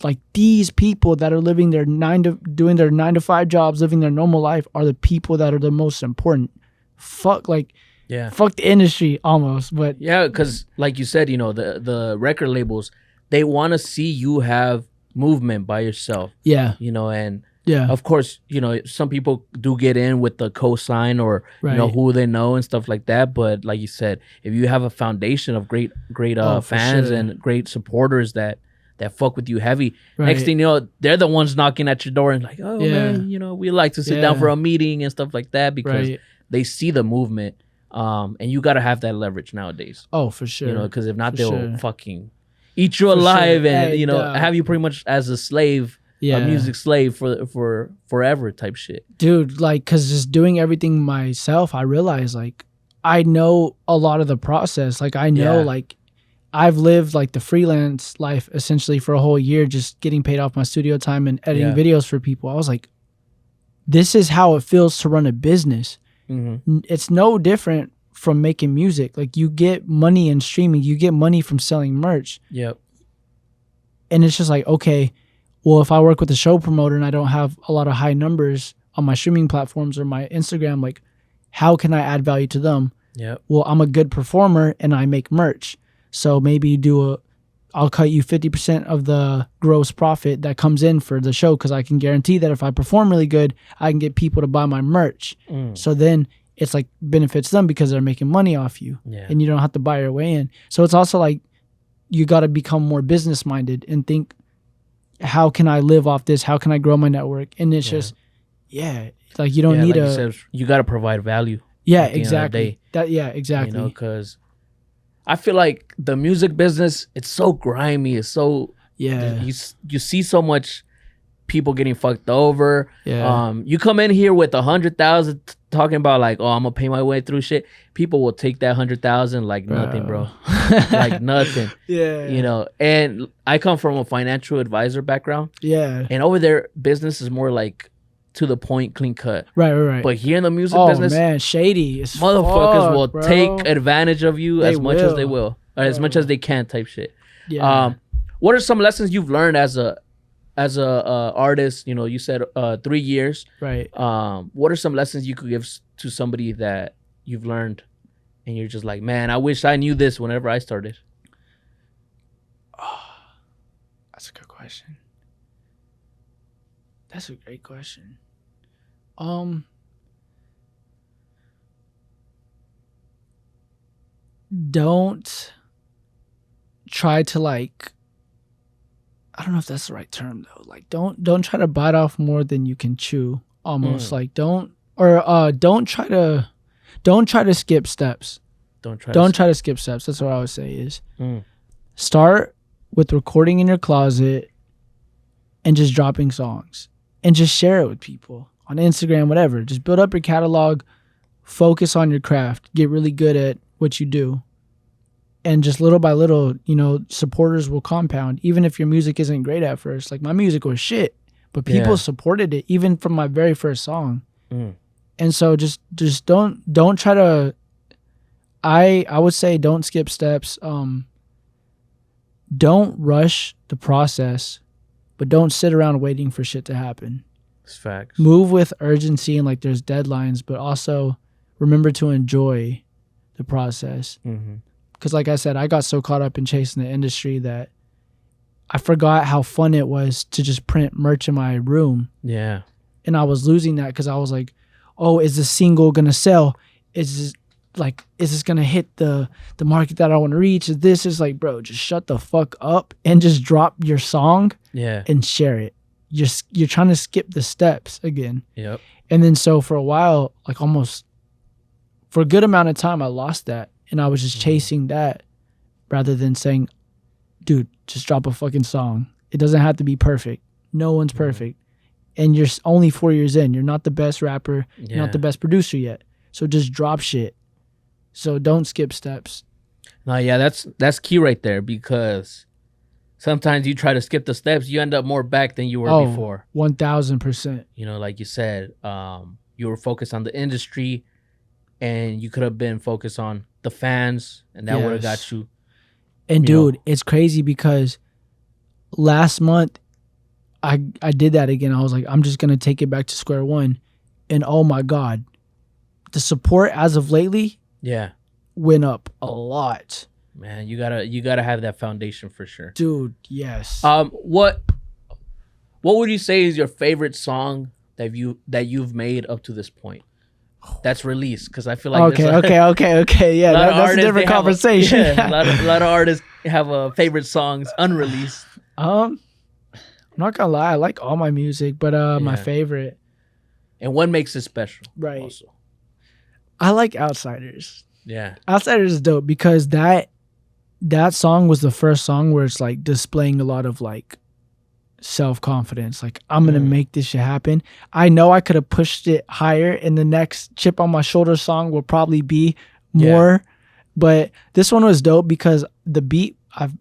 Like these people that are living doing their 9 to 5 jobs, living their normal life are the people that are the most important. Fuck the industry almost. But yeah, because like you said, you know, the record labels, they want to see you have movement by yourself. Yeah. You know, and of course, you know, some people do get in with the cosign or you know who they know and stuff like that. But like you said, if you have a foundation of great fans and great supporters that fuck with you heavy. Next thing you know, they're the ones knocking at your door and like, oh man, you know, we like to sit down for a meeting and stuff like that because they see the movement. And you got to have that leverage nowadays. Oh, for sure. You know, because if not, they'll fucking eat you alive and, you know, have you pretty much as a slave a music slave for forever type shit. Dude, like, cause just doing everything myself, I realized like I know a lot of the process. Like I know like I've lived like the freelance life essentially for a whole year, just getting paid off my studio time and editing videos for people. I was like, this is how it feels to run a business. It's no different from making music. Like you get money in streaming, you get money from selling merch. Yep. And it's just like, okay, well, if I work with a show promoter and I don't have a lot of high numbers on my streaming platforms or my Instagram, like how can I add value to them? Yep. Well, I'm a good performer and I make merch. So maybe I'll cut you 50% of the gross profit that comes in for the show, because I can guarantee that if I perform really good, I can get people to buy my merch. So then it's like benefits them because they're making money off you and you don't have to buy your way in. So it's also like you got to become more business minded and think, how can I live off this? How can I grow my network? And it's just, like you don't need like you said, you got to provide value. Yeah, exactly. Exactly. You know, because I feel like the music business, it's so grimy. It's so you see so much people getting fucked over. You come in here with 100,000 talking about like, oh, I'm gonna pay my way through shit. People will take that 100,000 like nothing, bro. Like nothing. You know. And I come from a financial advisor background. And over there, business is more like to the point, clean cut. Right. But here in the music business, man, shady as motherfuckers fuck, will bro. take advantage of you as much as they will, or as much as they can, type shit. What are some lessons you've learned as a artist? You know, you said 3 years. Right. What are some lessons you could give to somebody that you've learned, and you're just like, man, I wish I knew this whenever I started? Oh, that's a good question. That's a great question. Don't try to like, I don't know if that's the right term though. Like don't try to bite off more than you can chew. Almost like don't try to skip steps. Don't try to skip steps. That's what I would say is start with recording in your closet and just dropping songs and just share it with people on Instagram, whatever. Just build up your catalog, focus on your craft, get really good at what you do. And just little by little, you know, supporters will compound. Even if your music isn't great at first. Like my music was shit, but people supported it even from my very first song. And so just don't try to, I would say don't skip steps. Don't rush the process, but don't sit around waiting for shit to happen. It's facts. Move with urgency and like there's deadlines, but also remember to enjoy the process. Because like I said, I got so caught up in chasing the industry that I forgot how fun it was to just print merch in my room. And I was losing that because I was like, oh, is this single going to sell? Is this going to hit the market that I want to reach? This is like, bro, just shut the fuck up and just drop your song and share it. You're trying to skip the steps again. And then so for a while, like almost for a good amount of time, I lost that. And I was just chasing that rather than saying, dude, just drop a fucking song. It doesn't have to be perfect. No one's perfect. And you're only 4 years in. You're not the best rapper. You're not the best producer yet. So just drop shit. So don't skip steps. No, yeah, that's key right there, because sometimes you try to skip the steps, you end up more back than you were before. 1,000%. You know, like you said, you were focused on the industry, and you could have been focused on the fans, and that would have got you. And dude, it's crazy because last month I did that again. I was like, I'm just gonna take it back to square one, and oh my god, the support as of lately, went up a lot. Man, you gotta have that foundation for sure, dude. Yes. What would you say is your favorite song that you've made up to this point? That's released, because I feel like okay. Yeah, that's a different conversation. A lot of artists have favorite songs unreleased. I'm not gonna lie, I like all my music, but my favorite. And what makes it special? Right. Also, I like Outsiders. Yeah. Outsiders is dope because that song was the first song where it's like displaying a lot of like self-confidence. Like, I'm gonna make this shit happen. I know I could have pushed it higher, and the next Chip on My Shoulder song will probably be more, but this one was dope because the beat,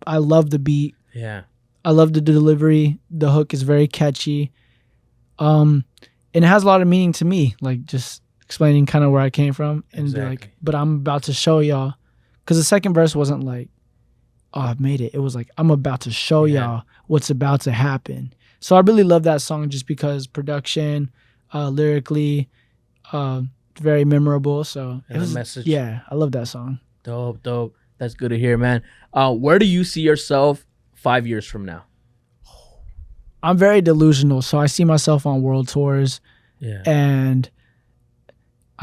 I love the beat. Yeah, I love the delivery. The hook is very catchy, and it has a lot of meaning to me, like just explaining kind of where I came from, and be like, but I'm about to show y'all, because the second verse wasn't like, oh, I've made it. It was like, I'm about to show y'all what's about to happen. So I really love that song just because production, lyrically, very memorable. So and the message. Yeah, I love that song. Dope. That's good to hear, man. Where do you see yourself 5 years from now? I'm very delusional. So I see myself on world tours. Yeah. And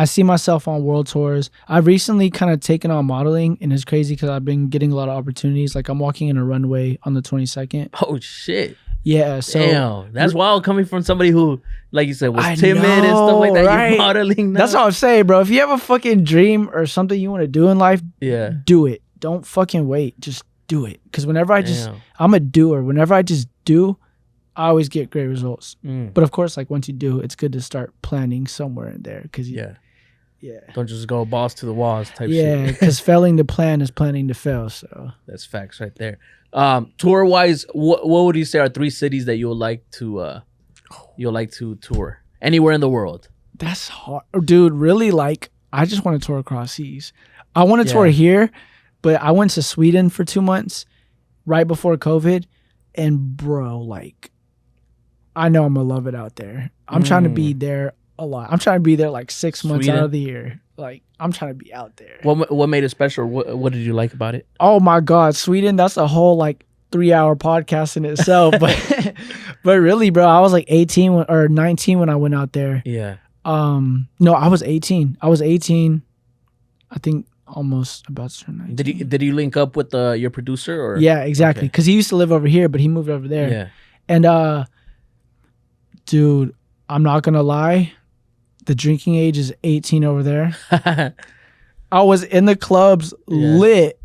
I see myself on world tours. I've recently kind of taken on modeling, and it's crazy because I've been getting a lot of opportunities. Like, I'm walking in a runway on the 22nd. Oh, shit. Yeah. So damn, that's wild coming from somebody who, like you said, was timid and stuff like that. Right? You're modeling now. That's what I'm saying, bro. If you have a fucking dream or something you want to do in life, do it. Don't fucking wait. Just do it. Because whenever I'm a doer. Whenever I just do, I always get great results. But of course, like, once you do, it's good to start planning somewhere in there. Because don't just go balls to the walls type shit. Yeah, because failing to plan is planning to fail. So that's facts right there. Tour wise, what would you say are 3 cities that you'll like to tour anywhere in the world? That's hard, dude. Really, like, I just want to tour across seas. I want to tour here, but I went to Sweden for 2 months right before COVID, and bro, like, I know I'm gonna love it out there. I'm trying to be there a lot. I'm trying to be there like 6 months out of the year. Like, I'm trying to be out there. What made it special? What did you like about it? Oh my God, Sweden, that's a whole like 3-hour podcast in itself. But but really, bro, I was like 18 or 19 when I went out there. Yeah. No, I was 18. I was 18. I think almost about to turn 19. Did you link up with your producer or? Yeah, exactly. Because he used to live over here, but he moved over there. Yeah. And dude, I'm not gonna lie. The drinking age is 18 over there. I was in the clubs lit.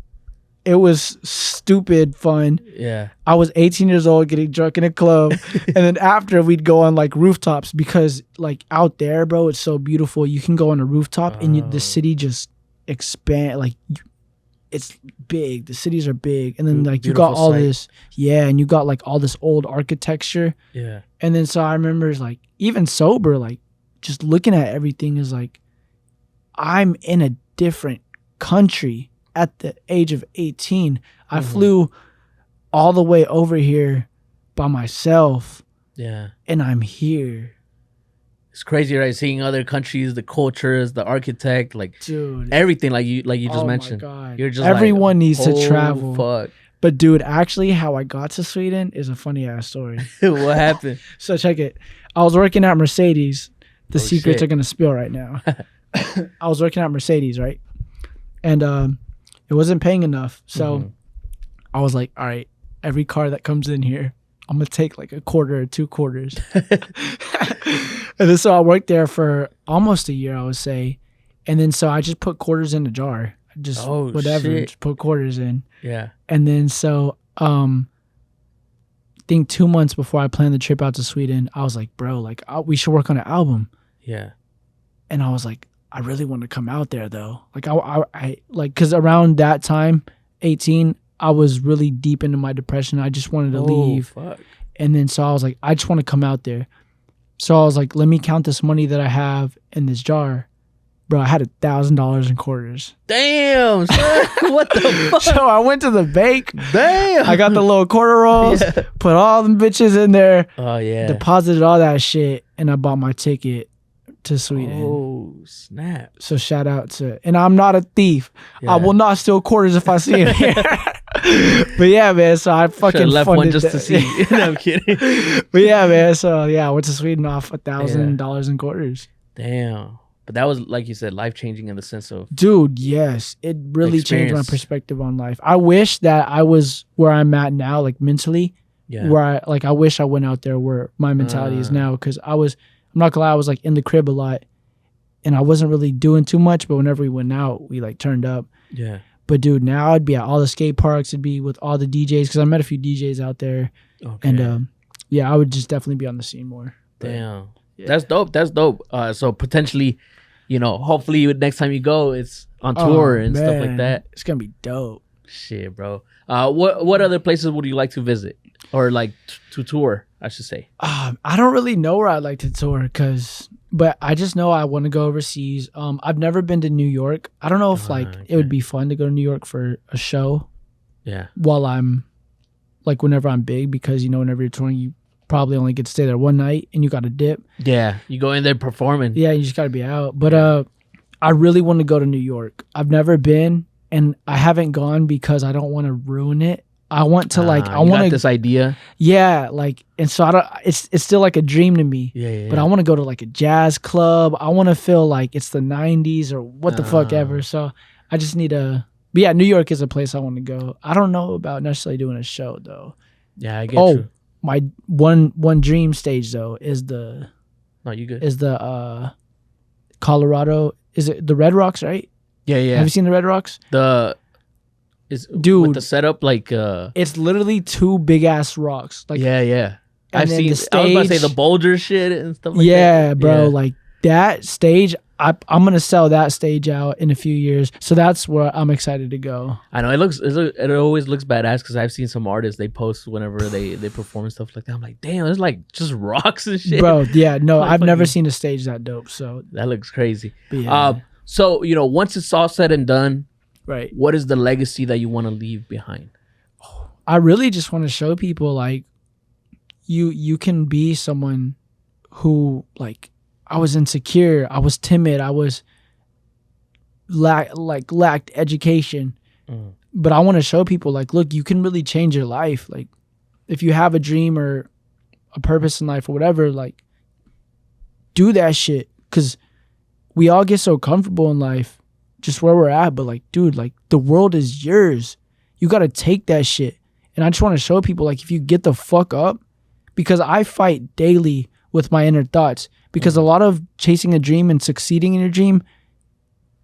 It was stupid fun. Yeah. I was 18 years old getting drunk in a club. And then after, we'd go on like rooftops because like out there, bro, it's so beautiful. You can go on a rooftop and the city just expand. Like, it's big. The cities are big. And then like you got all this. Yeah. And you got like all this old architecture. Yeah. And then so I remember like even sober, like, just looking at everything is like, I'm in a different country at the age of 18. I flew all the way over here by myself. Yeah. And I'm here. It's crazy, right? Seeing other countries, the cultures, the architect, like, dude, everything, like you just mentioned. My God. You're just everyone like, needs to travel. Fuck. But dude, actually, how I got to Sweden is a funny ass story. What happened? So check it. I was working at Mercedes. The secrets are gonna spill right now. I was working at Mercedes, right? And it wasn't paying enough. So I was like, all right, every car that comes in here, I'm gonna take like a quarter or 2 quarters. And then so I worked there for almost a year, I would say. And then so I just put quarters in a jar. Just just put quarters in. Yeah. And then so I think 2 months before I planned the trip out to Sweden, I was like, bro, like, we should work on an album. Yeah. And I was like, I really want to come out there though. Like, I like, cause around that time, 18, I was really deep into my depression. I just wanted to leave. Fuck. And then so I was like, I just want to come out there. So I was like, let me count this money that I have in this jar. Bro, I had $1,000 in quarters. Damn, son. What the fuck? So I went to the bank. Damn. I got the little quarter rolls, put all them bitches in there. Oh, yeah. Deposited all that shit, and I bought my ticket to Sweden. Oh, snap. So shout out to, and I'm not a thief. Yeah. I will not steal quarters if I see it here. But yeah, man, so I fucking left one just to see. No, I'm kidding. But yeah, man, so yeah, I went to Sweden off $1,000 in quarters. Damn. But that was, like you said, life-changing in the sense of... Dude, yes. It really changed my perspective on life. I wish that I was where I'm at now, like mentally, where I wish I went out there where my mentality is now, because I'm not gonna lie, I was like in the crib a lot, and I wasn't really doing too much, but whenever we went out, we like turned up. Yeah. But dude, now I'd be at all the skate parks, it'd be with all the DJs, because I met a few DJs out there, and yeah, I would just definitely be on the scene more. Damn. Yeah. That's dope. That's dope. So potentially, hopefully next time you go, it's on tour and stuff like that. It's going to be dope. Shit, bro. What other places would you like to visit? Or like to tour, I should say. I don't really know where I'd like to tour but I just know I want to go overseas. I've never been to New York. I don't know if it would be fun to go to New York for a show. Yeah. While I'm whenever I'm big, because whenever you're touring, you probably only get to stay there one night and you got to dip. Yeah, you go in there performing. Yeah, you just got to be out. But I really want to go to New York. I've never been, and I haven't gone because I don't want to ruin it. I want to I want this idea. Yeah, and so I don't. It's still like a dream to me. Yeah. But I want to go to like a jazz club. I want to feel like it's the '90s or what the fuck ever. So I just need to. But yeah, New York is a place I want to go. I don't know about necessarily doing a show though. Yeah, I get you. My one dream stage though is the. No, you good. Is the Colorado? Is it the Red Rocks? Right. Yeah. Have you seen the Red Rocks? With the setup it's literally two big ass rocks. Yeah. I've seen. The stage, I was about to say the boulder shit and stuff like that. Yeah, bro. Like that stage. I'm gonna sell that stage out in a few years, so that's where I'm excited to go. I know it always looks badass because I've seen some artists they post whenever they perform and stuff like that. I'm like, damn, it's like just rocks and shit, bro. Yeah, no, I've never seen a stage that dope. So that looks crazy. Yeah. So once it's all said and done, right? What is the legacy that you want to leave behind? I really just want to show people like you can be someone who I was insecure, I was timid, I was lacked education. But I want to show people look, you can really change your life. Like if you have a dream or a purpose in life or whatever, do that shit. Cause we all get so comfortable in life just where we're at, but dude, the world is yours. You got to take that shit. And I just want to show people if you get the fuck up, because I fight daily with my inner thoughts. Because a lot of chasing a dream and succeeding in your dream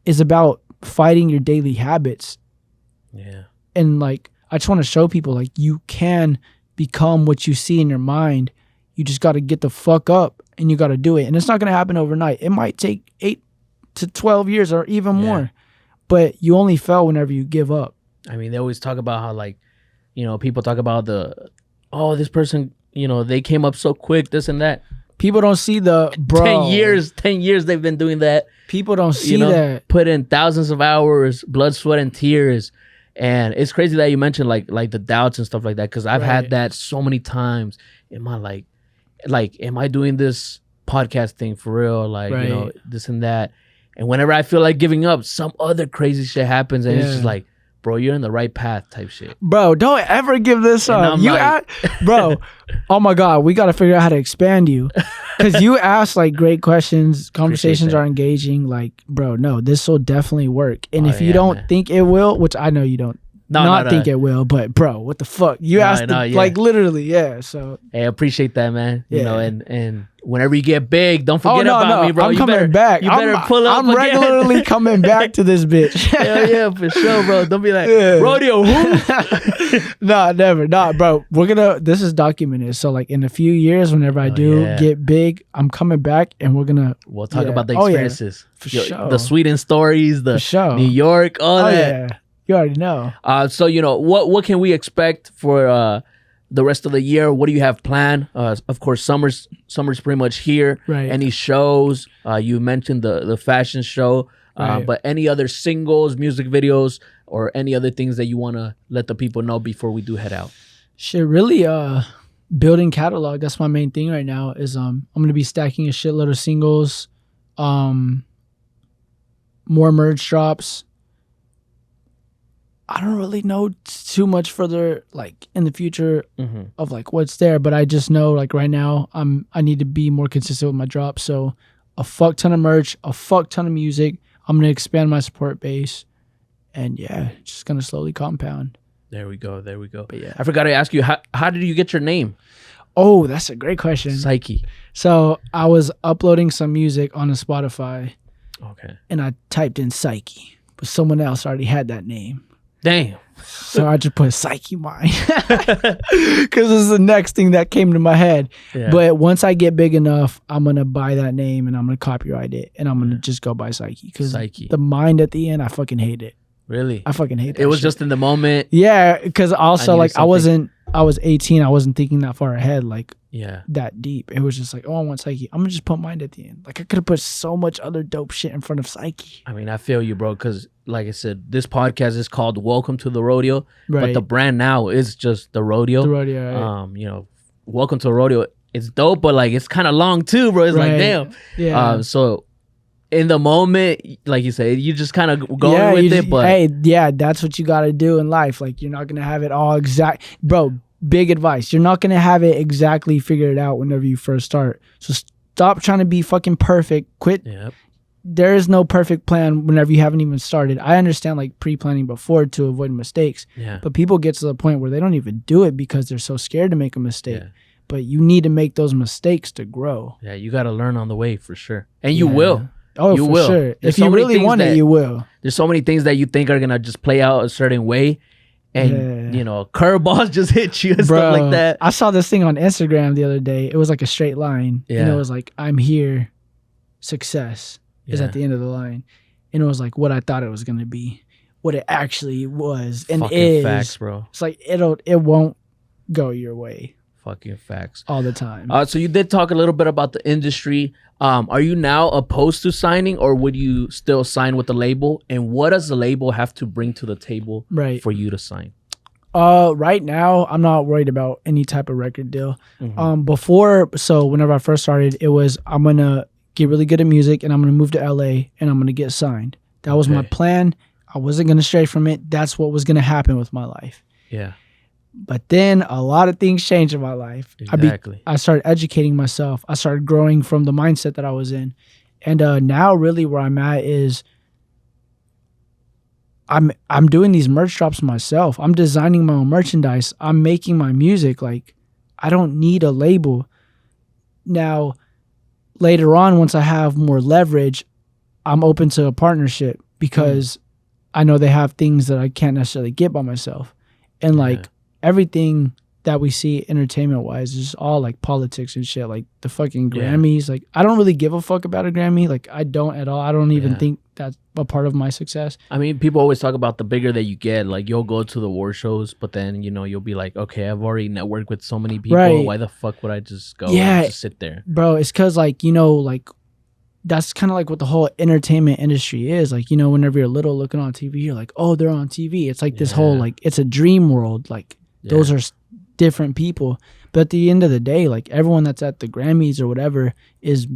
is about fighting your daily habits. Yeah. And I just want to show people you can become what you see in your mind. You just got to get the fuck up and you got to do it. And it's not going to happen overnight. It might take 8 to 12 years or even more. But you only fail whenever you give up. I mean, they always talk about how people talk about this person, they came up so quick, this and that. People don't see the 10 years they've been doing that. People don't see that. Put in thousands of hours, blood, sweat, and tears. And it's crazy that you mentioned like the doubts and stuff like that, because I've had that so many times in my am I doing this podcast thing for real? This and that. And whenever I feel like giving up, some other crazy shit happens, and it's just bro, you're in the right path type shit. Bro, don't ever give this up. Bro, oh my God, we got to figure out how to expand you. Because you ask great questions, conversations are engaging. Bro, no, this will definitely work. And if you don't think it will, which I know you don't think it will, but bro, what the fuck? You asked literally, yeah. So hey, I appreciate that, man. You know, and whenever you get big, don't forget about me, bro. I'm coming back. You better pull up. I'm regularly coming back to this bitch. Hell yeah, for sure, bro. Don't be like Rodeo. Who? Nah, never. Nah, bro. This is documented. So in a few years, whenever I get big, I'm coming back and we'll talk about the experiences. For sure. The Sweden stories, the New York, all that. Yeah. You already know. So what can we expect for the rest of the year? What do you have planned? Of course, summer's pretty much here. Right. Any shows? You mentioned the fashion show, but any other singles, music videos, or any other things that you want to let the people know before we do head out? Shit, really, building catalog. That's my main thing right now. Is I'm gonna be stacking a shitload of singles, more merch drops. I don't really know too much further in the future of what's there, but I just know right now I need to be more consistent with my drops. So a fuck ton of merch, a fuck ton of music. I'm gonna expand my support base, and just gonna slowly compound. There we go. But yeah, I forgot to ask you, how did you get your name? Oh, that's a great question. Psyche. So I was uploading some music on a Spotify. Okay. And I typed in Psyche, but someone else already had that name. Damn. So I just put Psyche Mind because it's the next thing that came to my head. Yeah. But once I get big enough, I'm going to buy that name and I'm going to copyright it. And I'm going to just go by Psyche. Because the mind at the end, I fucking hate it. Really? I fucking hate that It was shit. Just in the moment. Yeah. Because also like I was 18. I wasn't thinking that far ahead. Like that deep. It was just like, oh, I want Psyche. I'm going to just put mind at the end. Like I could have put so much other dope shit in front of Psyche. I mean, I feel you, bro. Because like I said, this podcast is called Welcome to the Rodeo. Right. But the brand now is just the Rodeo. The Rodeo, right. You know, Welcome to the Rodeo. It's dope, but like it's kind of long too, bro. It's like, damn. Yeah. So in the moment, like you said, you just kind of going with it. But hey, that's what you got to do in life. Like you're not going to have it all exact. Bro, big advice. You're not going to have it exactly figured out whenever you first start. So stop trying to be fucking perfect. Quit. Yep. There is no perfect plan whenever you haven't even started. I understand like pre-planning before to avoid mistakes. Yeah. But people get to the point where they don't even do it because they're so scared to make a mistake. Yeah. But you need to make those mistakes to grow. Yeah, you got to learn on the way for sure. And you will. Oh, you will. Sure. If you really want it, you will. There's so many things that you think are going to just play out a certain way. And, you know, curveballs just hit you and stuff like that. I saw this thing on Instagram the other day. It was like a straight line. Yeah. And it was like, I'm here, success. Is at the end of the line, and it was like what I thought it was gonna be, what it actually was, and fucking is. Facts, bro. It's like it won't go your way. Fucking facts all the time. So you did talk a little bit about the industry. Are you now opposed to signing, or would you still sign with the label? And what does the label have to bring to the table for you to sign? Right now, I'm not worried about any type of record deal. Mm-hmm. So whenever I first started, it was I'm gonna get really good at music and I'm going to move to LA and I'm going to get signed. That was my plan. I wasn't going to stray from it. That's what was going to happen with my life. Yeah. But then a lot of things changed in my life. Exactly. I started educating myself. I started growing from the mindset that I was in. And now really where I'm at is I'm doing these merch drops myself. I'm designing my own merchandise. I'm making my music. Like I don't need a label. Now, later on, once I have more leverage, I'm open to a partnership because I know they have things that I can't necessarily get by myself. And like everything that we see entertainment wise is all like politics and shit. Like the fucking Grammys. Like I don't really give a fuck about a Grammy. Like I don't at all. I don't even think that's a part of my success. I mean, people always talk about the bigger that you get, like you'll go to the war shows, but then, you know, you'll be like, okay, I've already networked with so many people. Right. Why the fuck would I just go and just sit there? Bro, it's because like, you know, like that's kind of like what the whole entertainment industry is. Like, you know, whenever you're little looking on TV, you're like, oh, they're on TV. It's like this whole, like, it's a dream world. Like those are different people. But at the end of the day, like everyone that's at the Grammys or whatever is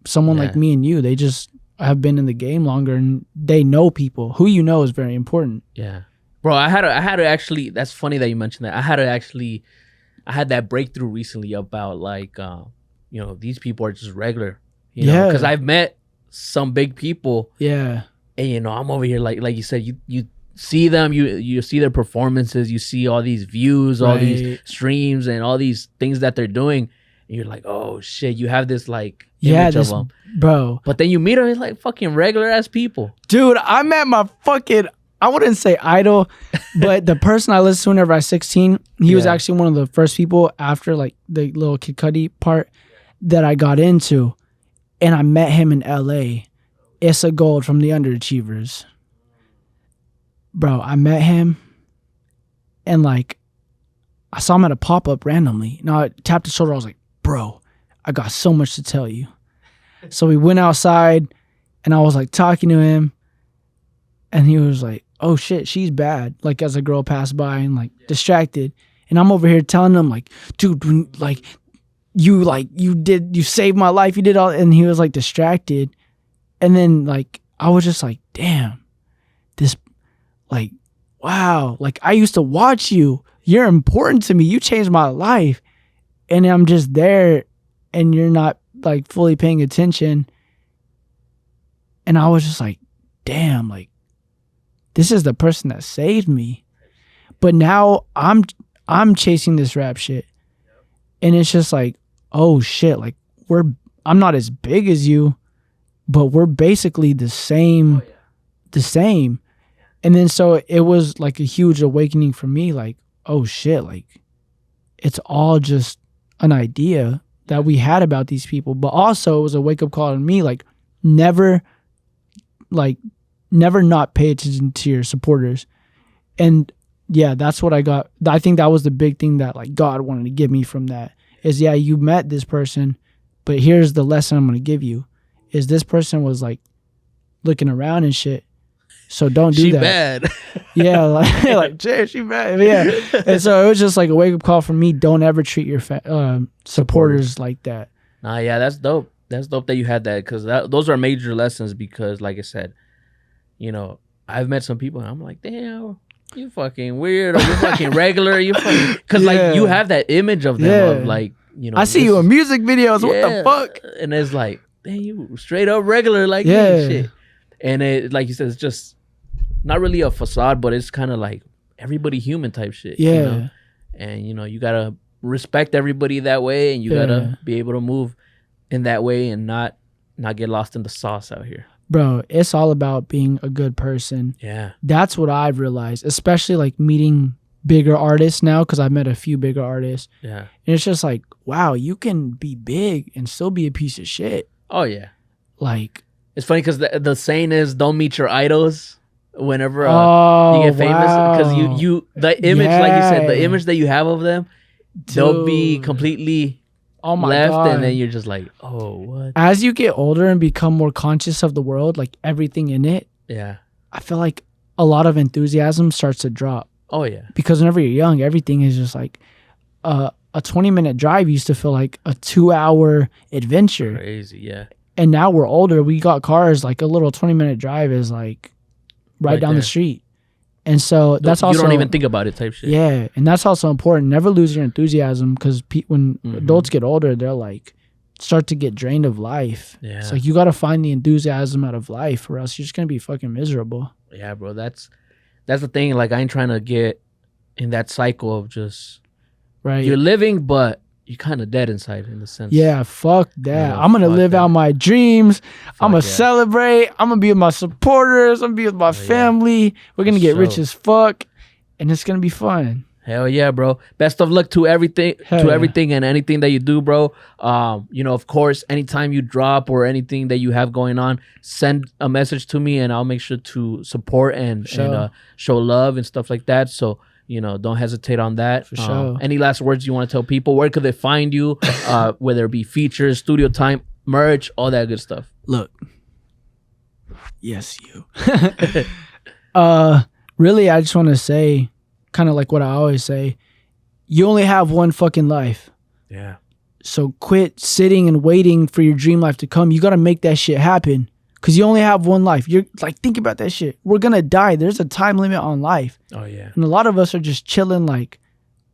someone like me and you. They just have been in the game longer and they know people. Who you know is very important. Yeah. Bro, I had to actually, that's funny that you mentioned that. I had that breakthrough recently about like, you know, these people are just regular, you know, because I've met some big people. Yeah. And, you know, I'm over here, like you said, you see them, you see their performances, you see all these views, all these streams and all these things that they're doing. And you're like, oh shit, you have this like image of them. Bro. But then you meet them, it's like fucking regular ass people. Dude, I met my fucking, I wouldn't say idol, but the person I listened to whenever I was 16, he was actually one of the first people after like the little Kid Cudi part that I got into. And I met him in LA. Issa Gold from the Underachievers. Bro, I met him and like I saw him at a pop-up randomly. Now I tapped his shoulder. I was like, bro, I got so much to tell you. So we went outside and I was like talking to him and he was like, oh shit, she's bad. Like as a girl passed by and like distracted. And I'm over here telling him like, dude, like you saved my life. You did all, and he was like distracted. And then like, I was just like, damn, this, like, wow. Like I used to watch you. You're important to me. You changed my life. And I'm just there and you're not like fully paying attention. And I was just like, damn, like this is the person that saved me. But now I'm chasing this rap shit. And it's just like, oh shit, like I'm not as big as you, but we're basically the same. And then so it was like a huge awakening for me, like, oh shit, like it's all just an idea that we had about these people. But also it was a wake-up call to me, like never not pay attention to your supporters. And yeah, that's what I got. I think that was the big thing that like God wanted to give me from that is, yeah, you met this person, but here's the lesson I'm going to give you is this person was like looking around and shit. So don't do that. She bad. Yeah, like she bad. Yeah. And so it was just like a wake up call for me. Don't ever treat your supporters like that. Nah, yeah, that's dope. That's dope that you had that, because those are major lessons. Because like I said, you know, I've met some people and I'm like, damn, you fucking weird, or you fucking regular, you fucking, because like you have that image of them of like, you know, I see you in music videos. What the fuck? And it's like, damn, you straight up regular like me, shit. And it, like you said, it's just not really a facade, but it's kind of like everybody human type shit. Yeah. You know? And you know, you gotta respect everybody that way, and you gotta be able to move in that way and not get lost in the sauce out here. Bro, it's all about being a good person. Yeah. That's what I've realized, especially like meeting bigger artists now, because I've met a few bigger artists. Yeah. And it's just like, wow, you can be big and still be a piece of shit. Oh, yeah. Like, it's funny because the saying is, don't meet your idols whenever you get famous. Because you the image, like you said, the image that you have of them, they'll be completely left. God. And then you're just like, oh, what? As you get older and become more conscious of the world, like everything in it, I feel like a lot of enthusiasm starts to drop. Oh, yeah. Because whenever you're young, everything is just like a 20-minute drive used to feel like a 2-hour adventure. Crazy, yeah. And now we're older. We got cars, like a little 20-minute drive is like right down the street. And so that's also... You don't even think about it type shit. Yeah. And that's also important. Never lose your enthusiasm, because when adults get older, they're like, start to get drained of life. Yeah. It's like you got to find the enthusiasm out of life, or else you're just going to be fucking miserable. Yeah, bro. That's the thing. Like, I ain't trying to get in that cycle of just... Right. You're living, but you're kind of dead inside in the sense. Yeah, fuck that. Yeah, I'm going to live out my dreams. I'm going to celebrate. I'm going to be with my supporters. I'm going to be with my family. We're going to get rich as fuck. And it's going to be fun. Hell yeah, bro. Best of luck to everything, everything and anything that you do, bro. You know, of course, anytime you drop or anything that you have going on, send a message to me and I'll make sure to support and show love and stuff like that. So, you know, don't hesitate on that. For sure. Any last words you want to tell people? Where could they find you? Whether it be features, studio time, merch, all that good stuff. Look. Yes, you. Really, I just want to say, kind of like what I always say, you only have one fucking life. Yeah. So quit sitting and waiting for your dream life to come. You got to make that shit happen. Because you only have one life. You're like, think about that shit. We're going to die. There's a time limit on life. Oh, yeah. And a lot of us are just chilling like,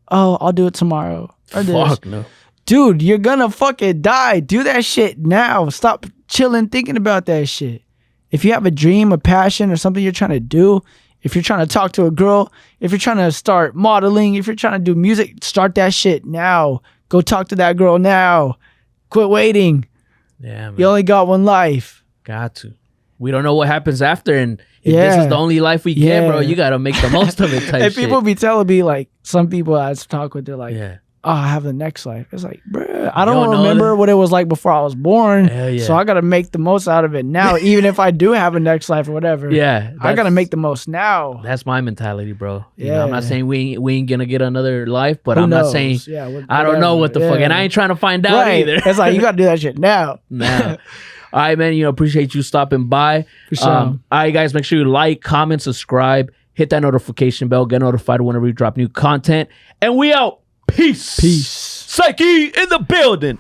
oh, I'll do it tomorrow. Or this. Fuck no. Dude, you're going to fucking die. Do that shit now. Stop chilling thinking about that shit. If you have a dream, a passion, or something you're trying to do, if you're trying to talk to a girl, if you're trying to start modeling, if you're trying to do music, start that shit now. Go talk to that girl now. Quit waiting. Yeah, man. You only got one life. Got to. We don't know what happens after, and if this is the only life we get, bro, you gotta make the most of it. Type and shit. People be telling me, like, some people I talk with, they're like, oh, I have the next life. It's like, bruh, I don't remember what it was like before I was born. So I gotta make the most out of it now, even if I do have a next life or whatever. Yeah, I gotta make the most now. That's my mentality, bro. You know, I'm not saying we ain't gonna get another life, but I'm not saying I don't know what the fuck, and I ain't trying to find out either. It's like, you gotta do that shit now. Now. All right, man. You know, appreciate you stopping by. For sure. All right, guys. Make sure you like, comment, subscribe, hit that notification bell, get notified whenever we drop new content. And we out. Peace. Peace. Psyche in the building.